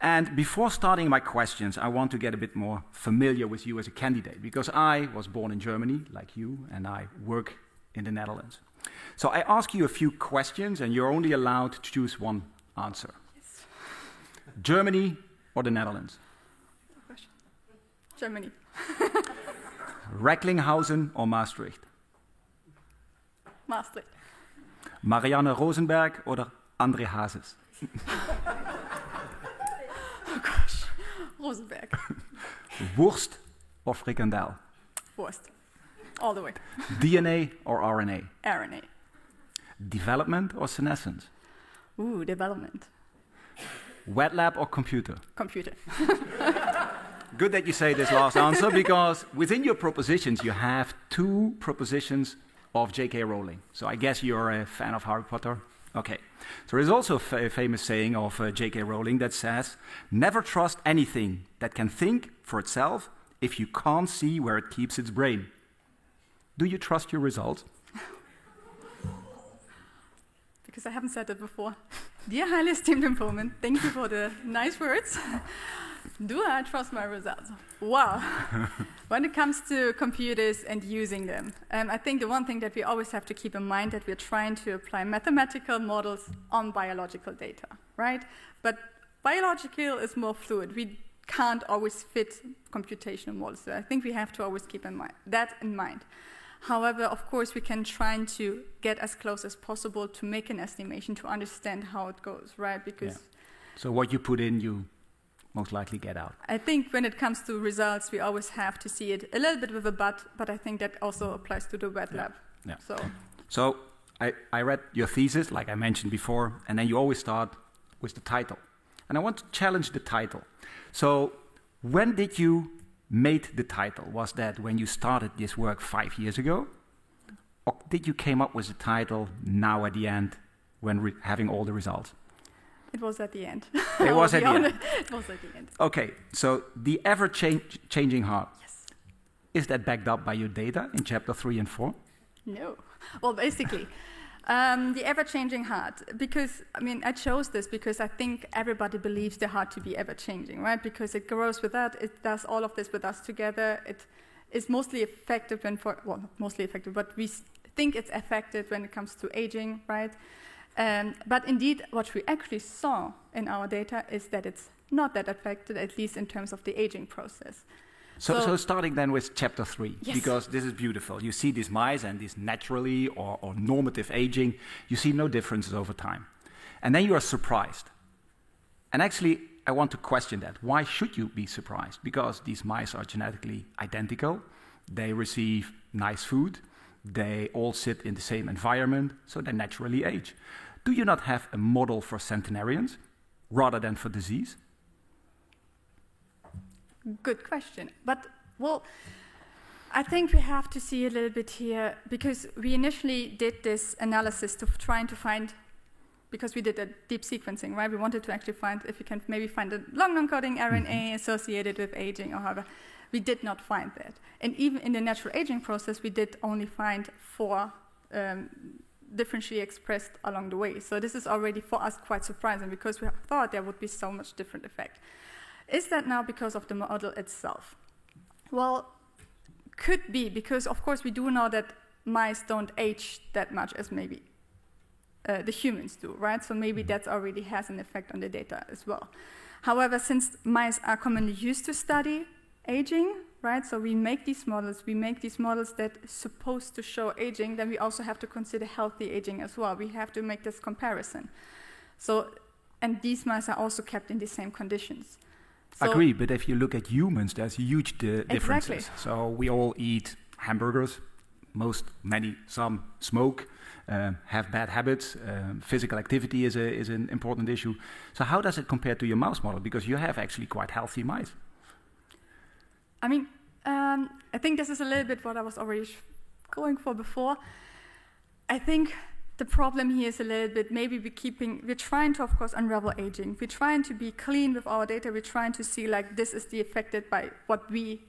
And before starting my questions, I want to get a bit more familiar with you as a candidate, because I was born in Germany, like you, and I work in the Netherlands. So I ask you a few questions, and you're only allowed to choose one answer. Yes. Germany or the Netherlands? Germany. Recklinghausen or Maastricht? Maastricht. Marianne Rosenberg oder André Hazes? Oh gosh, Rosenberg. Wurst or frikandel? Wurst. All the way. DNA or RNA? RNA. Development or senescence? Ooh, development. Wet lab or computer? Computer. Good that you say this last answer, because within your propositions you have two propositions of J.K. Rowling. So I guess you're a fan of Harry Potter? Okay. So there is also a famous saying of J.K. Rowling that says, "Never trust anything that can think for itself if you can't see where it keeps its brain." Do you trust your results? Because I haven't said that before. Dear highly esteemed informant, thank you for the nice words. Do I trust my results? Wow. When it comes to computers and using them, I think the one thing that we always have to keep in mind that we're trying to apply mathematical models on biological data, right? But biological is more fluid. We can't always fit computational models. So I think we have to always keep that in mind. However, of course, we can try to get as close as possible to make an estimation to understand how it goes, right? Because So what you put in, you most likely get out. I think when it comes to results, we always have to see it a little bit with a but I think that also applies to the wet lab. Yeah. So I read your thesis, like I mentioned before, and then you always start with the title. And I want to challenge the title. So when did you make the title? Was that when you started this work 5 years ago? Or did you came up with the title now at the end when having all the results? It was at the end. It was at the end. It was at the end. Okay, so the ever-changing heart. Yes. Is that backed up by your data in chapter 3 and 4? No. Well, basically, the ever-changing heart, because, I mean, I chose this because I think everybody believes the heart to be ever-changing, right? Because it grows with that, it does all of this with us together, it is mostly effective not mostly effective, but we think it's effective when it comes to aging, right? But indeed, what we actually saw in our data is that it's not that affected, at least in terms of the aging process. So starting then with chapter 3, yes. Because this is beautiful. You see these mice and this naturally or normative aging, you see no differences over time. And then you are surprised. And actually, I want to question that. Why should you be surprised? Because these mice are genetically identical. They receive nice food. They all sit in the same environment, so they naturally age. Do you not have a model for centenarians rather than for disease? Good question. But, well, I think we have to see a little bit here, because we initially did this analysis to trying to find, because we did a deep sequencing, right? We wanted to actually find if we can maybe find a long non-coding RNA associated with aging or however. We did not find that. And even in the natural aging process, we did only find 4 differentially expressed along the way. So this is already for us quite surprising, because we thought there would be so much different effect. Is that now because of the model itself? Well, could be, because of course we do know that mice don't age that much as maybe the humans do, right? So maybe that already has an effect on the data as well. However, since mice are commonly used to study aging, right? So we make these models that are supposed to show aging, then we also have to consider healthy aging as well. We have to make this comparison. So, and these mice are also kept in the same conditions. So agree, but if you look at humans, there's huge differences. Exactly. So we all eat hamburgers, some smoke, have bad habits, physical activity is an important issue. So how does it compare to your mouse model? Because you have actually quite healthy mice. I mean, I think this is a little bit what I was already going for before. I think the problem here is a little bit, maybe we're trying to, of course, unravel aging. We're trying to be clean with our data. We're trying to see, like, this is affected by what we,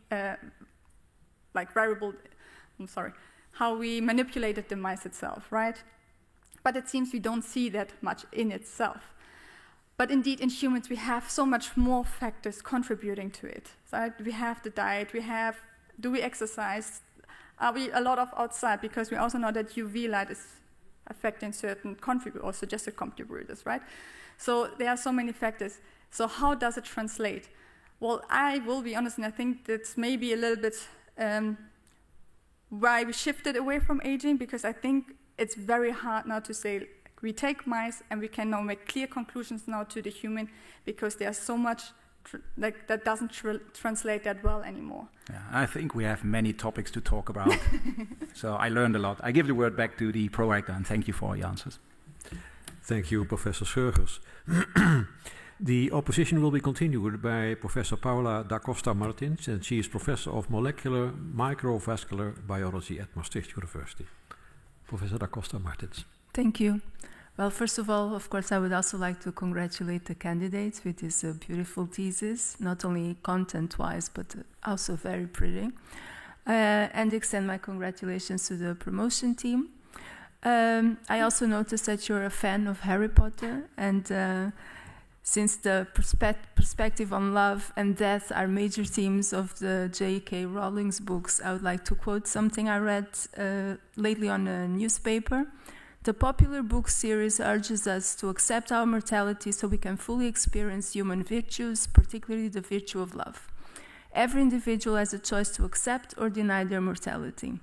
how we manipulated the mice itself, right? But it seems we don't see that much in itself. But indeed, in humans, we have so much more factors contributing to it. Right? We have the diet, do we exercise? Are we a lot of outside? Because we also know that UV light is affecting certain or suggested contributors, right? So there are so many factors. So how does it translate? Well, I will be honest, and I think that's maybe a little bit why we shifted away from aging, because I think it's very hard now to say, we take mice and we can now make clear conclusions now to the human, because there's so much that doesn't translate that well anymore. Yeah, I think we have many topics to talk about. So I learned a lot. I give the word back to the proactor, and thank you for your answers. Thank you, Professor Schurgers. The opposition will be continued by Professor Paula da Costa Martins, and she is Professor of Molecular Microvascular Biology at Maastricht University. Professor da Costa Martins. Thank you. Well, first of all, of course, I would also like to congratulate the candidates with this beautiful thesis, not only content-wise, but also very pretty, and extend my congratulations to the promotion team. I also noticed that you're a fan of Harry Potter, and since the perspective on love and death are major themes of the J.K. Rowling's books, I would like to quote something I read lately on a newspaper. The popular book series urges us to accept our mortality so we can fully experience human virtues, particularly the virtue of love. Every individual has a choice to accept or deny their mortality.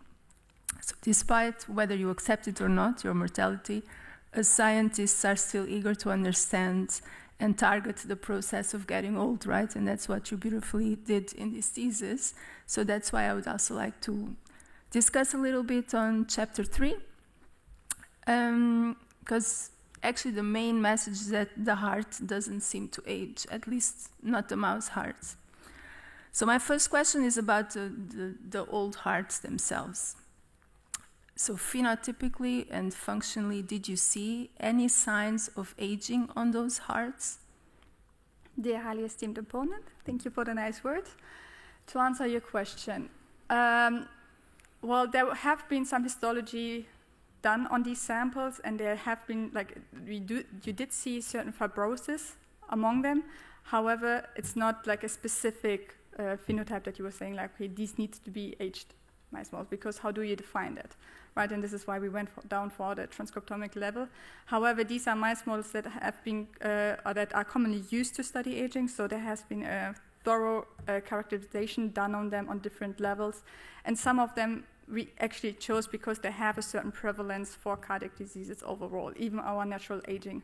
So despite whether you accept it or not, your mortality, as scientists are still eager to understand and target the process of getting old, right? And that's what you beautifully did in this thesis. So that's why I would also like to discuss a little bit on chapter 3. Because actually the main message is that the heart doesn't seem to age, at least not the mouse hearts. So my first question is about the old hearts themselves. So phenotypically and functionally, did you see any signs of aging on those hearts? Dear highly esteemed opponent, thank you for the nice words. To answer your question, well, there have been some histology done on these samples, and there have been, like, you did see certain fibrosis among them. However, it's not like a specific phenotype that you were saying, like, okay, these need to be aged mice models, because how do you define that, right? And this is why we went down for the transcriptomic level. However, these are mice models that have been, or that are commonly used to study aging, so there has been a thorough characterization done on them on different levels, and some of them we actually chose because they have a certain prevalence for cardiac diseases overall. Even our natural aging,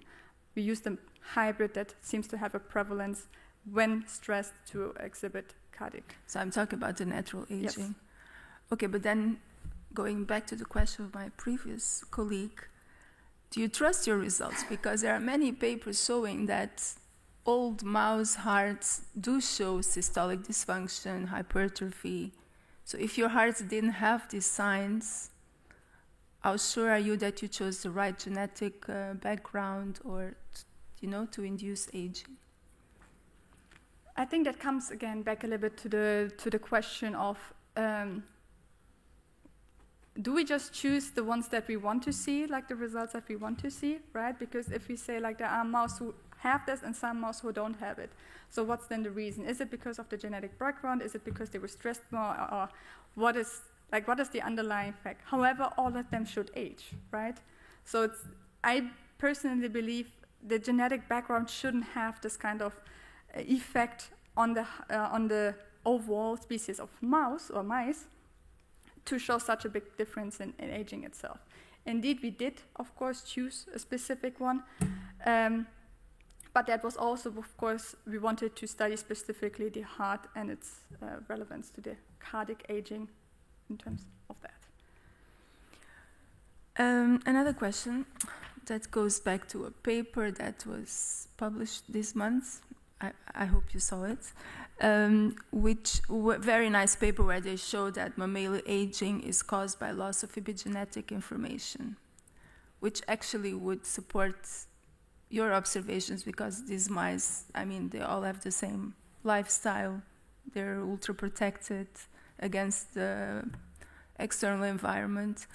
we used a hybrid that seems to have a prevalence when stressed to exhibit cardiac. So I'm talking about the natural aging. Yes. Okay, but then going back to the question of my previous colleague, do you trust your results? Because there are many papers showing that old mouse hearts do show systolic dysfunction, hypertrophy. So if your hearts didn't have these signs, how sure are you that you chose the right genetic background or, to induce aging? I think that comes again back a little bit to the question of do we just choose the ones that we want to see, like the results that we want to see, right? Because if we say like there are mouse who have this and some mouse who don't have it, so what's then the reason? Is it because of the genetic background? Is it because they were stressed more? Or what is the underlying fact? However, all of them should age, right? So I personally believe the genetic background shouldn't have this kind of effect on the overall species of mouse or mice to show such a big difference in aging itself. Indeed, we did, of course, choose a specific one. But that was also, of course, we wanted to study specifically the heart and its relevance to the cardiac aging in terms of that. Another question that goes back to a paper that was published this month. I hope you saw it. Very nice paper where they show that mammalian aging is caused by loss of epigenetic information, which actually would support your observations, because these mice, they all have the same lifestyle. They're ultra protected against the external environment.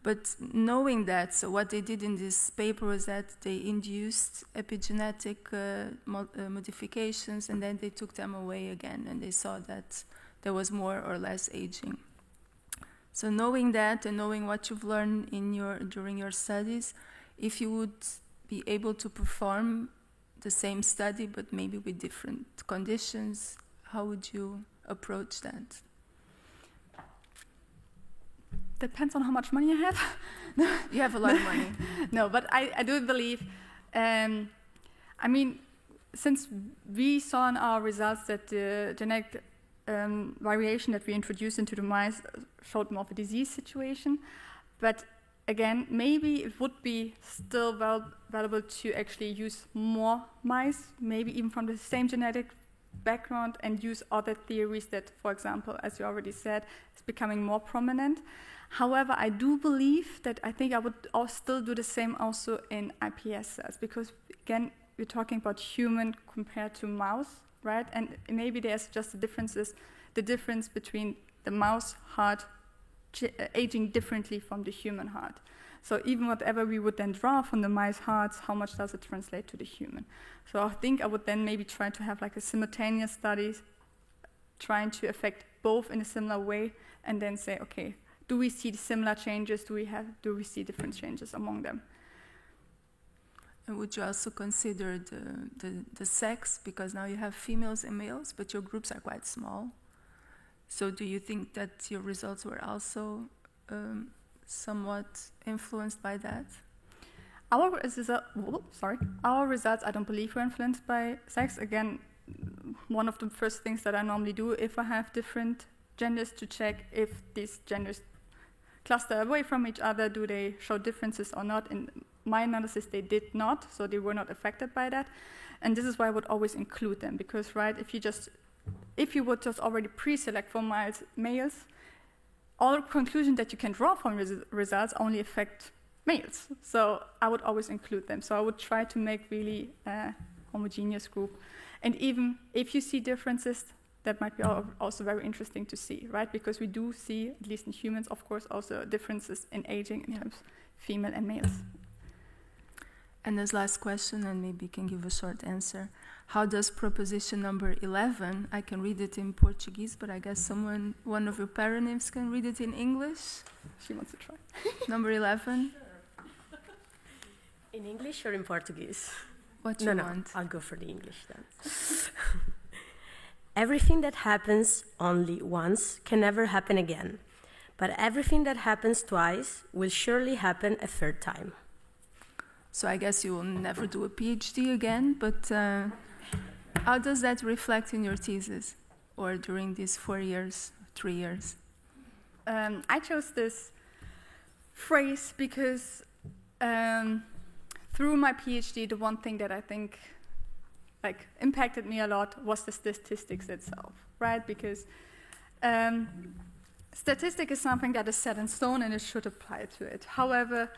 But knowing that, so what they did in this paper was that they induced epigenetic modifications, and then they took them away again, and they saw that there was more or less aging. So knowing that and knowing what you've learned during your studies, if you would be able to perform the same study but maybe with different conditions, how would you approach that? Depends on how much money you have. You have a lot of money. No, but I do believe, since we saw in our results that the genetic variation that we introduced into the mice showed more of a disease situation, but again, maybe it would be still valuable to actually use more mice, maybe even from the same genetic background, and use other theories that, for example, as you already said, is becoming more prominent. However, I do believe that I think I would still do the same also in iPS cells, because again, we're talking about human compared to mouse, right? And maybe there's just the difference between the mouse heart aging differently from the human heart. So even whatever we would then draw from the mice hearts, how much does it translate to the human? So I think I would then maybe try to have like a simultaneous study trying to affect both in a similar way, and then say, okay, do we see similar changes? Do we see different changes among them? And would you also consider the sex? Because now you have females and males, but your groups are quite small. So do you think that your results were also somewhat influenced by that? Our results, I don't believe, were influenced by sex. Again, one of the first things that I normally do if I have different genders to check if these genders cluster away from each other, do they show differences or not? In my analysis, they did not, so they were not affected by that. And this is why I would always include them, because, right, if you would just already pre-select for males, all conclusions that you can draw from results only affect males. So I would always include them. So I would try to make really a homogeneous group. And even if you see differences, that might be also very interesting to see, right? Because we do see, at least in humans, of course, also differences in aging in terms of female and males. And this last question, and maybe you can give a short answer. How does proposition number 11, I can read it in Portuguese, but I guess one of your paranames can read it in English? She wants to try. Number 11? In English or in Portuguese? What you want. I'll go for the English then. Everything that happens only once can never happen again, but everything that happens twice will surely happen a third time. So I guess you will never do a PhD again, but how does that reflect in your thesis or during these 4 years, 3 years? I chose this phrase because through my PhD, the one thing that I think impacted me a lot was the statistics itself, right? Because statistic is something that is set in stone and it should apply to it. However,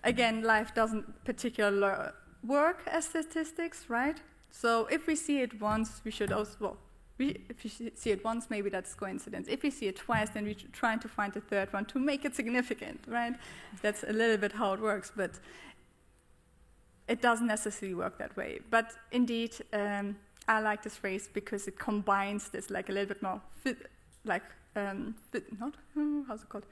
again, life doesn't particularly work as statistics, right? So if we see it once, we should also, if you see it once, maybe that's coincidence. If we see it twice, then we're trying to find a third one to make it significant, right? That's a little bit how it works, but it doesn't necessarily work that way. But indeed, I like this phrase because it combines this like a little bit more how's it called?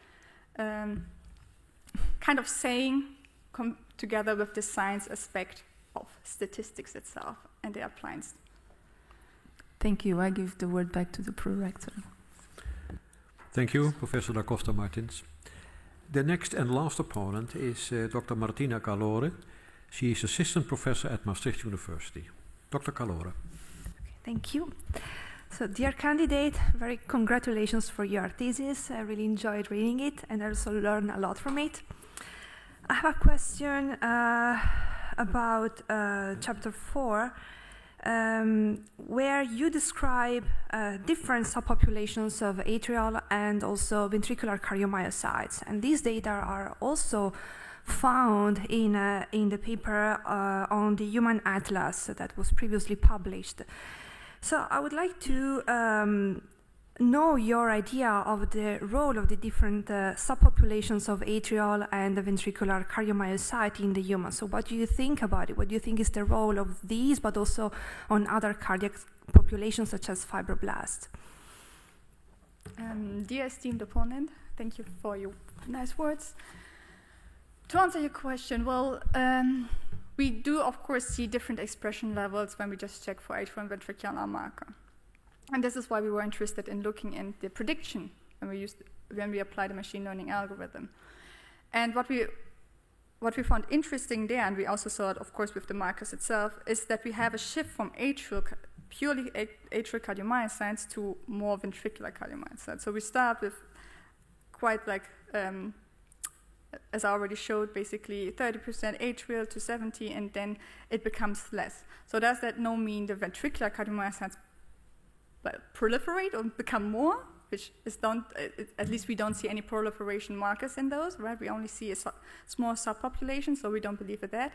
Kind of saying come together with the science aspect of statistics itself and their appliance. Thank you. I give the word back to the prorector. Thank you, Professor da Costa Martins. The next and last opponent is Dr. Martina Calore. She is assistant professor at Maastricht University. Dr. Calore. Thank you. So, dear candidate, very congratulations for your thesis. I really enjoyed reading it and also learned a lot from it. I have a question about chapter 4, where you describe different subpopulations of atrial and also ventricular cardiomyocytes. And these data are also found in the paper on the Human Atlas that was previously published. So I would like to know your idea of the role of the different subpopulations of atrial and ventricular cardiomyocyte in the human. So what do you think about it? What do you think is the role of these, but also on other cardiac populations such as fibroblasts? Dear esteemed opponent, thank you for your nice words. To answer your question, well, we do, of course, see different expression levels when we just check for atrial and ventricular marker. And this is why we were interested in looking in the prediction when we apply the machine learning algorithm. And what we found interesting there, and we also saw it, of course, with the markers itself, is that we have a shift from purely atrial cardiomyocytes to more ventricular cardiomyocytes. So we start with quite as I already showed, basically 30% atrial to 70%, and then it becomes less. So does that no mean the ventricular cardiomyocytes proliferate or become more, which is at least we don't see any proliferation markers in those, right? We only see a small subpopulation, so we don't believe in that.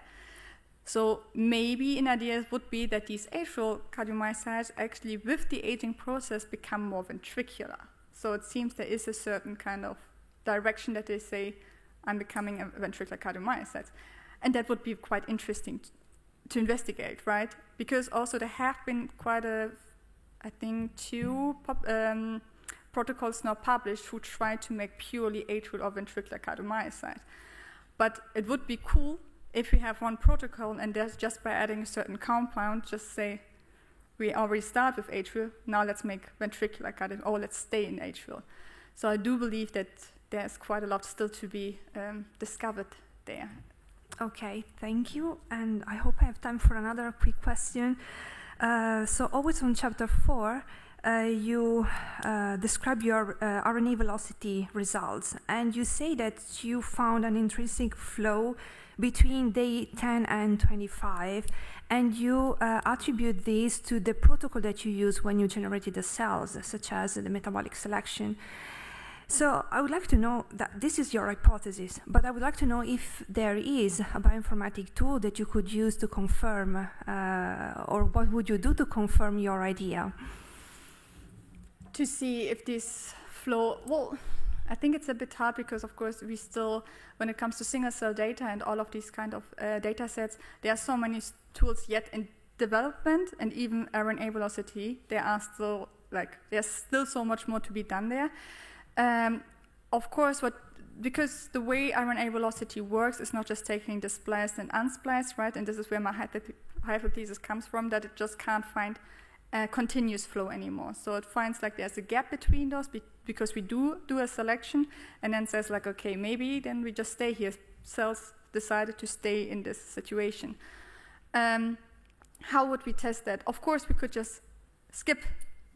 So maybe an idea would be that these atrial cardiomyocytes actually, with the aging process, become more ventricular. So it seems there is a certain kind of direction that they say, I'm becoming a ventricular cardiomyocyte. And that would be quite interesting to investigate, right? Because also there have been quite I think 2 protocols now published who try to make purely atrial or ventricular cardiomyocyte. But it would be cool if we have one protocol and there's just by adding a certain compound, just say, we already start with atrial, now let's make ventricular cardiomyocyte, or let's stay in atrial. So I do believe that there's quite a lot still to be discovered there. Okay, thank you. And I hope I have time for another quick question. So always on chapter 4, you describe your RNA velocity results, and you say that you found an intrinsic flow between day 10 and 25, and you attribute this to the protocol that you use when you generated the cells, such as the metabolic selection. So I would like to know that this is your hypothesis, but I would like to know if there is a bioinformatic tool that you could use to confirm, or what would you do to confirm your idea? To see if this flow, well, I think it's a bit hard because, of course, we still, when it comes to single-cell data and all of these kind of data sets, there are so many tools yet in development, and even RNA velocity, there's still so much more to be done there. Of course, because the way RNA velocity works is not just taking the spliced and unspliced, right? And this is where my hypothesis comes from, that it just can't find continuous flow anymore. So it finds like there's a gap between those because we do a selection, and then says like, okay, maybe then we just stay here. Cells decided to stay in this situation. How would we test that? Of course, we could just skip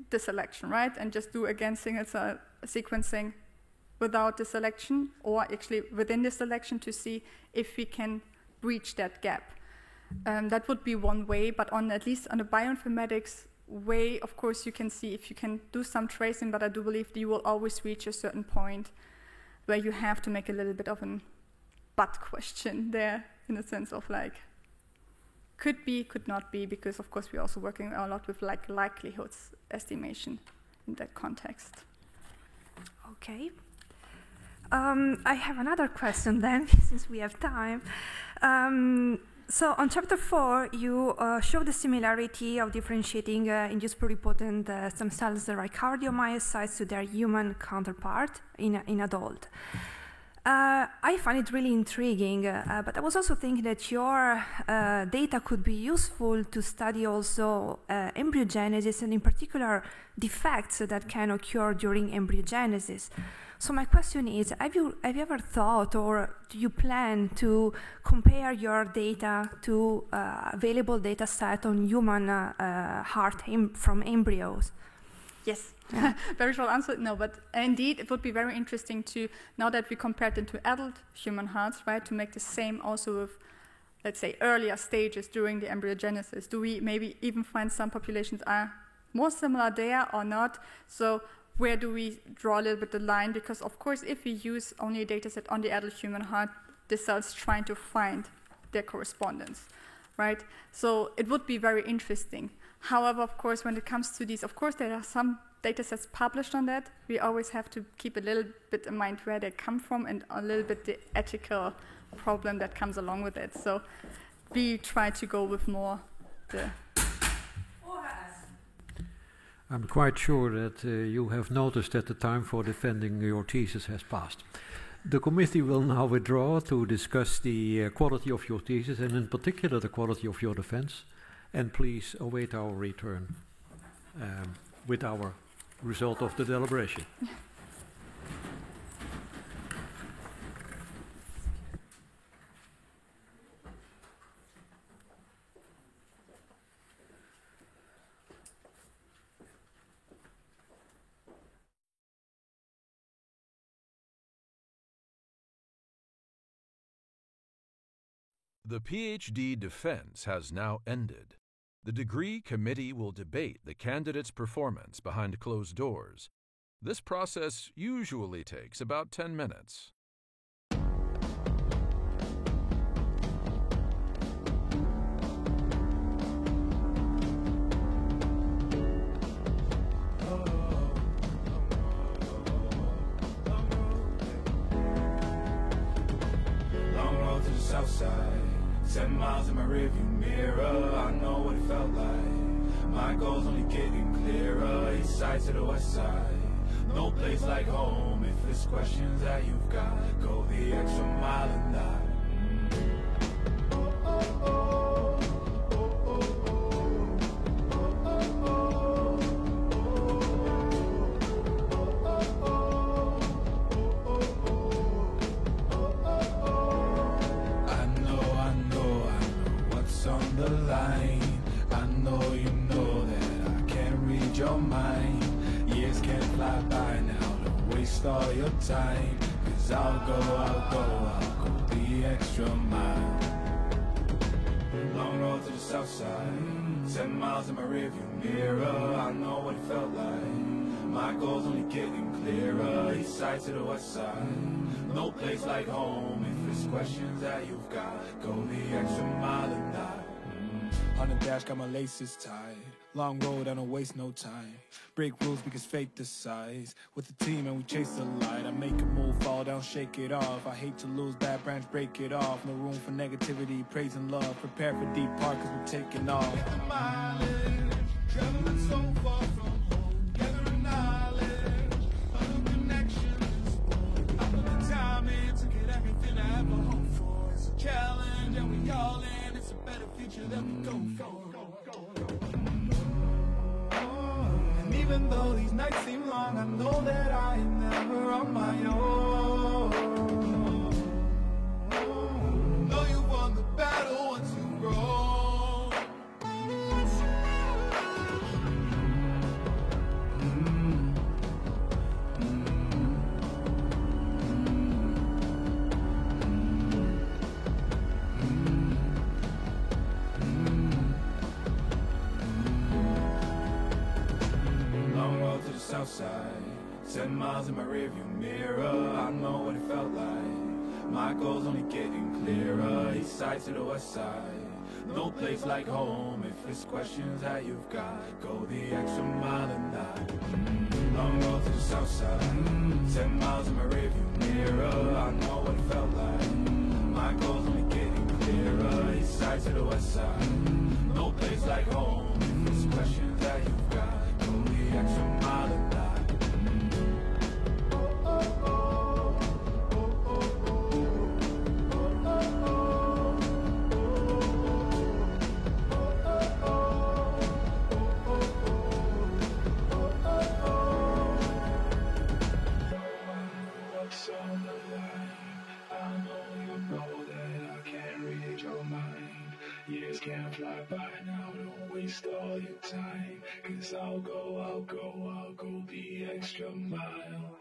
the selection, right? And just do again single cell sequencing without the selection, or actually within the selection, to see if we can breach that gap. That would be one way, but at least on the bioinformatics way, of course, you can see if you can do some tracing, but I do believe that you will always reach a certain point where you have to make a little bit of a but question there, in a sense of like, could be, could not be, because of course we're also working a lot with like likelihoods estimation in that context. Okay. I have another question then, since we have time. So on chapter 4, you show the similarity of differentiating induced pluripotent stem cells like cardiomyocytes to their human counterpart in adult. I find it really intriguing, but I was also thinking that your data could be useful to study also embryogenesis, and in particular defects that can occur during embryogenesis. So my question is, have you ever thought, or do you plan to compare your data to available data set on human heart from embryos? Yes, very short answer, no, but indeed it would be very interesting to, now that we compared them to adult human hearts, right, to make the same also with, let's say, earlier stages during the embryogenesis. Do we maybe even find some populations are more similar there or not? So where do we draw a little bit the line? Because of course, if we use only a data set on the adult human heart, the cell's trying to find their correspondence, right? So it would be very interesting. However, of course, when it comes to these, of course, there are some data sets published on that. We always have to keep a little bit in mind where they come from and a little bit the ethical problem that comes along with it. So we try to go with more the... I'm quite sure that you have noticed that the time for defending your thesis has passed. The committee will now withdraw to discuss the quality of your thesis, and in particular the quality of your defense. And please await our return with our result of the deliberation. The PhD defense has now ended. The degree committee will debate the candidate's performance behind closed doors. This process usually takes about 10 minutes. Long road to the south side. 7 miles in my rearview mirror, I know what it felt like. My goal's only getting clearer, east side to the west side. No place like home, if it's questions that you've got, go the extra mile and die. On the line, I know you know that I can't read your mind. time. Cause I'll go the extra mile. Long road to the south side, 10 miles in my rearview mirror. I know what it felt like. My goal's only getting clearer. East side to the west side, no place like home. If it's questions that you've got, go the extra mile and die. On the dash, got my laces tied. Long road, I don't waste no time. Break rules because fate decides. With the team and we chase the light. I make a move, fall down, shake it off. I hate to lose, bad branch, break it off. No room for negativity, praise and love. Prepare for deep part cause we're taking off. Get the mileage, traveling so far from home. Gathering knowledge, other connections. I put the time in to get everything I ever hoped for. It's a challenge and we all in. It's a better future that we go for. And even though these nights seem long, I know that I am never on my own. Know you won the battle once you grow. Long road to the south side, 10 miles in my rearview mirror. I know what it felt like. My goal's only getting clearer. East side to the west side, no place like home. If it's questions that you've got, go the extra mile and die. Long road to the south side, 10 miles in my rearview mirror. I know what it felt like. My goal's only getting clearer. East side to the west side, no place like home. If it's questions that you've got, go the extra mile and die. What's on the line? I know you know that I can't read your mind. Years can't fly by now, don't waste all your time. Cause I'll go the extra mile.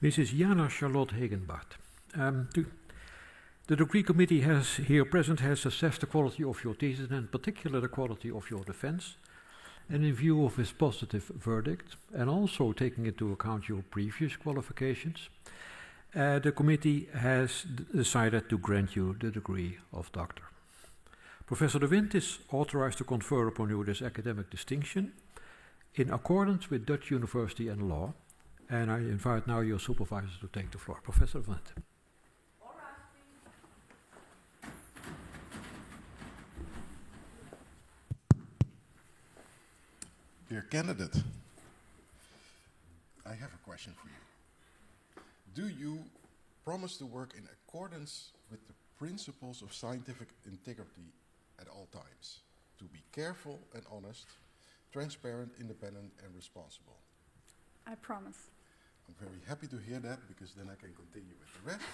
Mrs. Jana Charlotte Hegenbart. The degree committee here present has assessed the quality of your thesis, and in particular the quality of your defense. And in view of his positive verdict, and also taking into account your previous qualifications, the committee has decided to grant you the degree of doctor. Professor De Windt is authorized to confer upon you this academic distinction in accordance with Dutch university and law. And I invite now your supervisor to take the floor. Professor De Windt. Dear candidate, I have a question for you. Do you promise to work in accordance with the principles of scientific integrity at all times? To be careful and honest, transparent, independent, and responsible? I promise. I'm very happy to hear that, because then I can continue with the rest.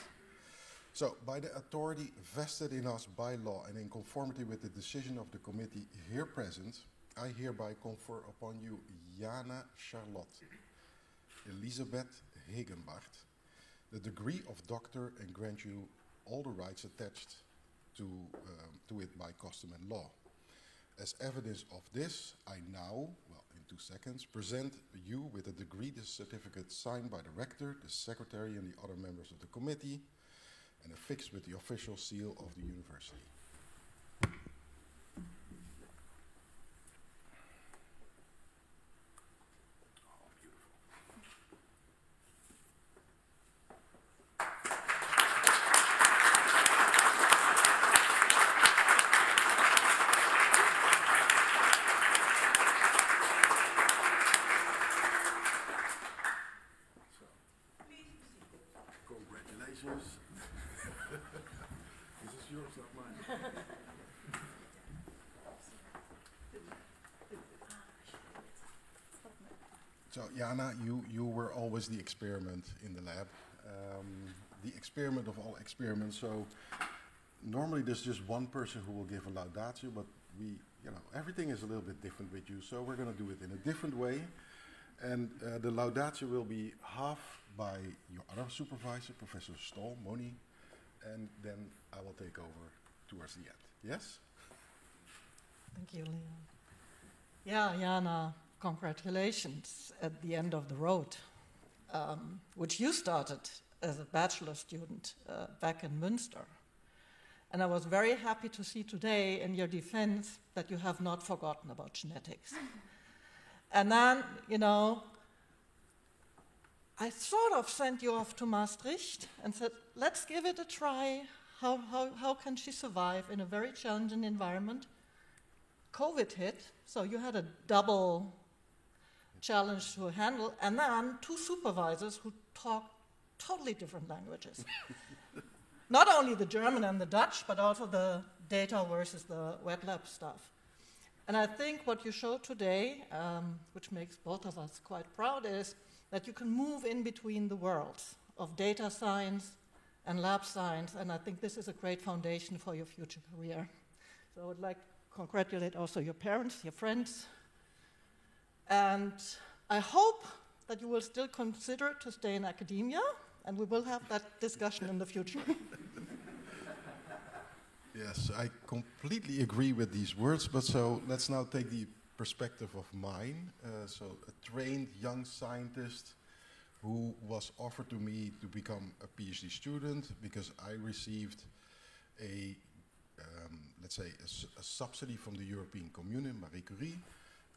So, by the authority vested in us by law and in conformity with the decision of the committee here present, I hereby confer upon you Jana Charlotte Elisabeth Hegenbart the degree of doctor, and grant you all the rights attached to it by custom and law. As evidence of this, I now, well, in 2 seconds, present you with a degree, the certificate signed by the rector, the secretary, and the other members of the committee, and affixed with the official seal of the university. So, Jana, you were always the experiment in the lab, the experiment of all experiments. So, normally there's just one person who will give a laudatio, but everything is a little bit different with you. So, we're going to do it in a different way. And the laudatio will be half by your other supervisor, Professor Stoll, Moni, and then I will take over towards the end. Yes? Thank you, Leon. Yeah, Jana, congratulations at the end of the road, which you started as a bachelor student back in Münster. And I was very happy to see today in your defense that you have not forgotten about genetics. And then, I sort of sent you off to Maastricht and said, let's give it a try. How can she survive in a very challenging environment? COVID hit, so you had a double challenge to handle, and then 2 supervisors who talk totally different languages. Not only the German and the Dutch, but also the data versus the wet lab stuff. And I think what you showed today, which makes both of us quite proud, is that you can move in between the worlds of data science and lab science, and I think this is a great foundation for your future career. So I would like to congratulate also your parents, your friends, and I hope that you will still consider to stay in academia, and we will have that discussion in the future. Yes, I completely agree with these words, but so let's now take the perspective of mine. So a trained young scientist who was offered to me to become a PhD student because I received a, let's say, a subsidy from the European Communion, Marie Curie,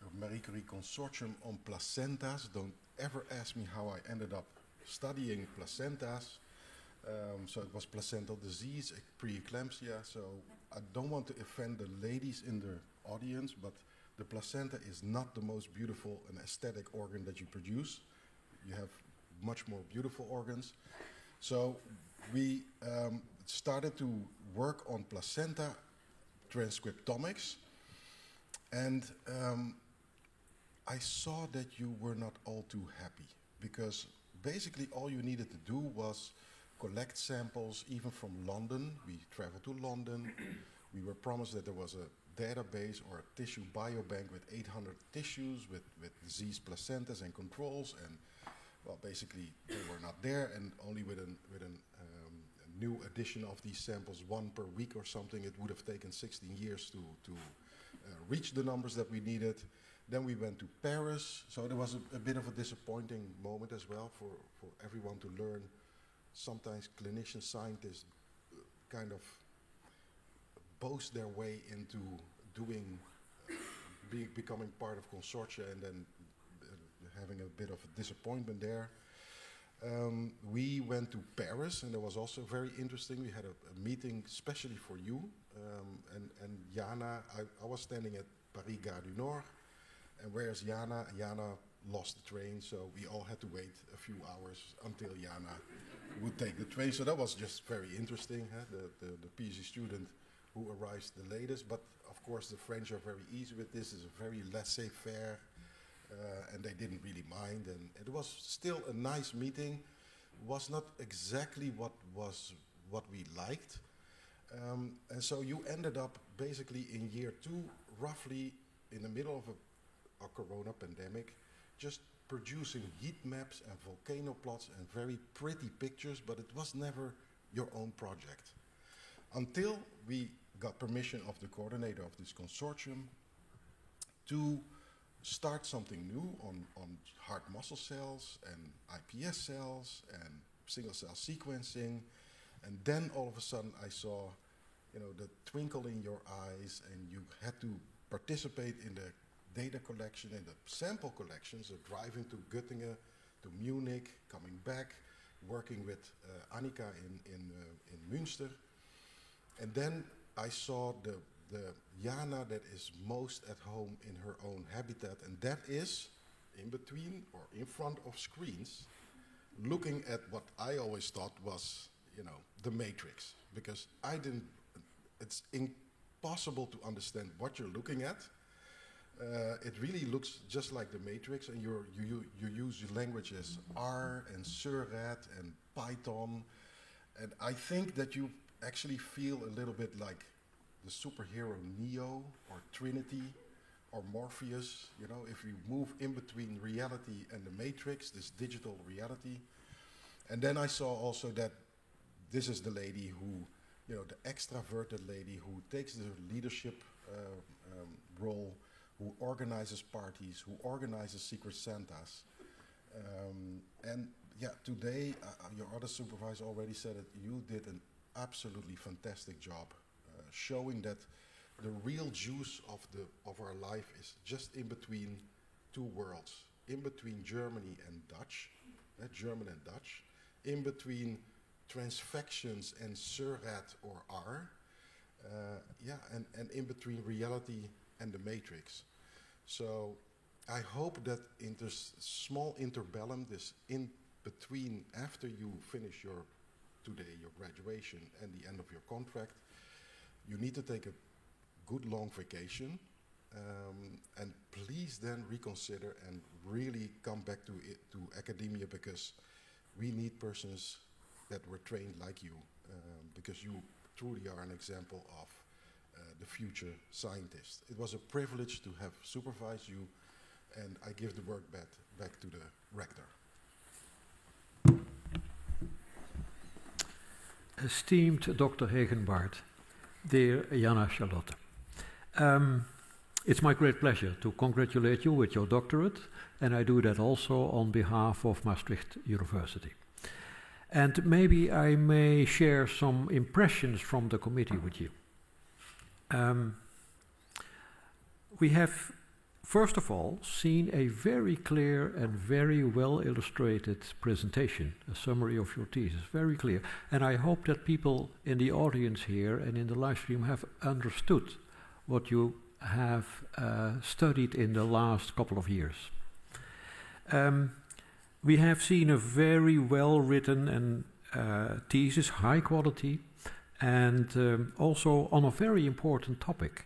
a Marie Curie consortium on placentas. Don't ever ask me how I ended up studying placentas. So it was placental disease, preeclampsia. So I don't want to offend the ladies in the audience, but the placenta is not the most beautiful and aesthetic organ that you produce. You have much more beautiful organs. So we started to work on placenta transcriptomics, and I saw that you were not all too happy, because basically all you needed to do was collect samples, even from London. We traveled to London. We were promised that there was a database or a tissue biobank with 800 tissues with diseased placentas and controls, and well, basically they were not there, and only with a new edition of these samples, 1 per week or something, it would have taken 16 years to reach the numbers that we needed. Then we went to Paris, so there was a bit of a disappointing moment as well for everyone to learn. Sometimes clinicians, scientists kind of boast their way into doing, becoming part of consortia, and then having a bit of a disappointment there. We went to Paris, and it was also very interesting. We had a meeting especially for you, and Jana, I was standing at Paris Gare du Nord, and where's Jana? Jana lost the train, so we all had to wait a few hours until Jana would take the train. So that was just very interesting, the PhD student who arrives the latest. But of course the French are very easy with this. It's a very laissez-faire, and they didn't really mind. And it was still a nice meeting. It was not exactly what we liked. And so you ended up basically in year 2, roughly in the middle of a corona pandemic, just producing heat maps and volcano plots and very pretty pictures, but it was never your own project. Until we got permission of the coordinator of this consortium to start something new on heart muscle cells and iPS cells and single cell sequencing. And then all of a sudden I saw, the twinkle in your eyes, and you had to participate in the data collection and the sample collections, driving to Göttingen, to Munich, coming back, working with Annika in Münster. And then I saw the Jana that is most at home in her own habitat, and that is in between or in front of screens, looking at what I always thought was, the matrix, because it's impossible to understand what you're looking at. It really looks just like the matrix, and you use languages R and Seurat and Python, and I think that you actually feel a little bit like the superhero Neo or Trinity or Morpheus, if you move in between reality and the matrix, this digital reality. And then I saw also that this is the lady who, the extroverted lady who takes the leadership role, who organizes parties, who organizes Secret Santas. And yeah, today, your other supervisor already said it, you did an absolutely fantastic job showing that the real juice of our life is just in between 2 worlds, in between Germany and Dutch, German and Dutch, in between transfections and Seurat or R, and in between reality and the matrix. So I hope that in this small interbellum, this in between after you finish your graduation and the end of your contract, you need to take a good long vacation, and please then reconsider and really come back to academia, because we need persons that were trained like you, because you truly are an example of the future scientist. It was a privilege to have supervised you, and I give the word back to the rector. Esteemed Dr. Hegenbaert, dear Jana Charlotte, it's my great pleasure to congratulate you with your doctorate, and I do that also on behalf of Maastricht University. And maybe I may share some impressions from the committee with you. We have, first of all, seen a very clear and very well illustrated presentation, a summary of your thesis, very clear. And I hope that people in the audience here and in the live stream have understood what you have studied in the last couple of years. We have seen a very well written and thesis, high quality, and also on a very important topic.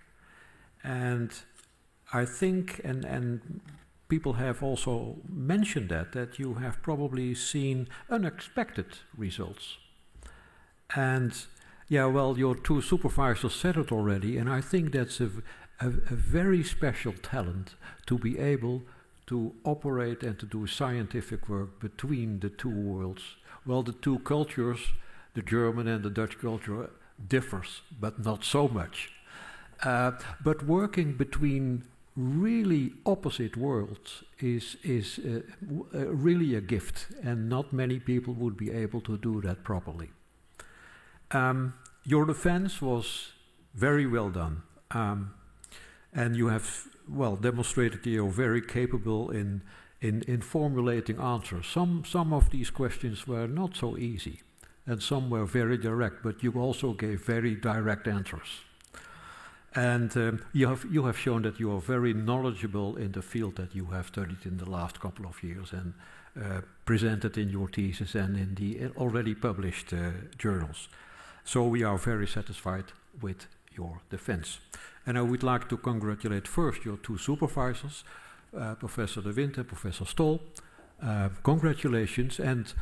And I think, and people have also mentioned that you have probably seen unexpected results. And yeah, well, your 2 supervisors said it already, and I think that's a very special talent to be able to operate and to do scientific work between the two worlds. Well, the two cultures, the German and the Dutch culture, differs, but not so much. But working between really opposite worlds is really a gift, and not many people would be able to do that properly. Your defense was very well done, and you have, well, demonstrated that you're very capable in formulating answers. Some of these questions were not so easy, and some were very direct, but you also gave very direct answers. And you have shown that you are very knowledgeable in the field that you have studied in the last couple of years and presented in your thesis and in the already published journals. So we are very satisfied with your defense. And I would like to congratulate first your two supervisors, Professor De Windt and Professor Stol. Congratulations. And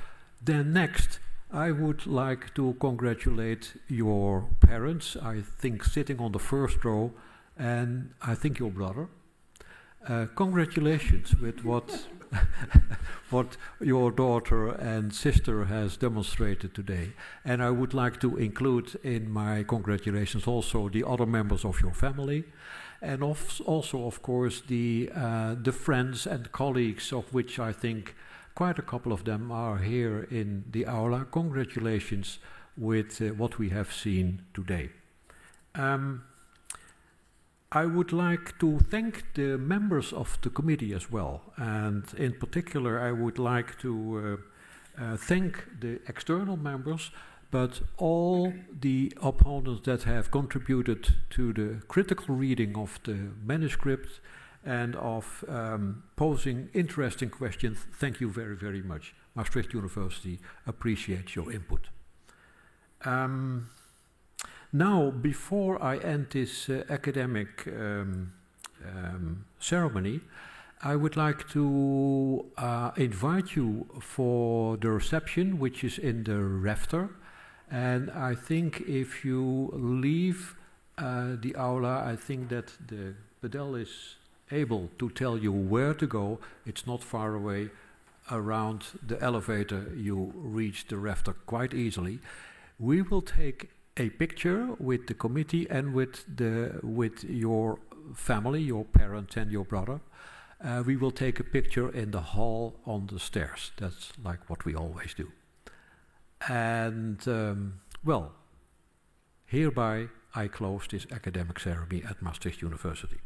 then next, I would like to congratulate your parents, I think sitting on the first row, and I think your brother. Congratulations with what your daughter and sister has demonstrated today. And I would like to include in my congratulations also the other members of your family, and also, of course, the friends and colleagues, of which I think quite a couple of them are here in the aula. Congratulations with what we have seen today. I would like to thank the members of the committee as well, and in particular I would like to thank the external members, but all the opponents that have contributed to the critical reading of the manuscript and of posing interesting questions. Thank you very, very much. Maastricht University appreciates your input. Now, before I end this academic ceremony, I would like to invite you for the reception, which is in the rafter. And I think if you leave the aula, I think that the Bedel is able to tell you where to go. It's not far away. Around the elevator, you reach the rafter quite easily. We will take a picture with the committee and with your family, your parents and your brother. We will take a picture in the hall on the stairs. That's like what we always do. And, well, hereby I close this academic ceremony at Maastricht University.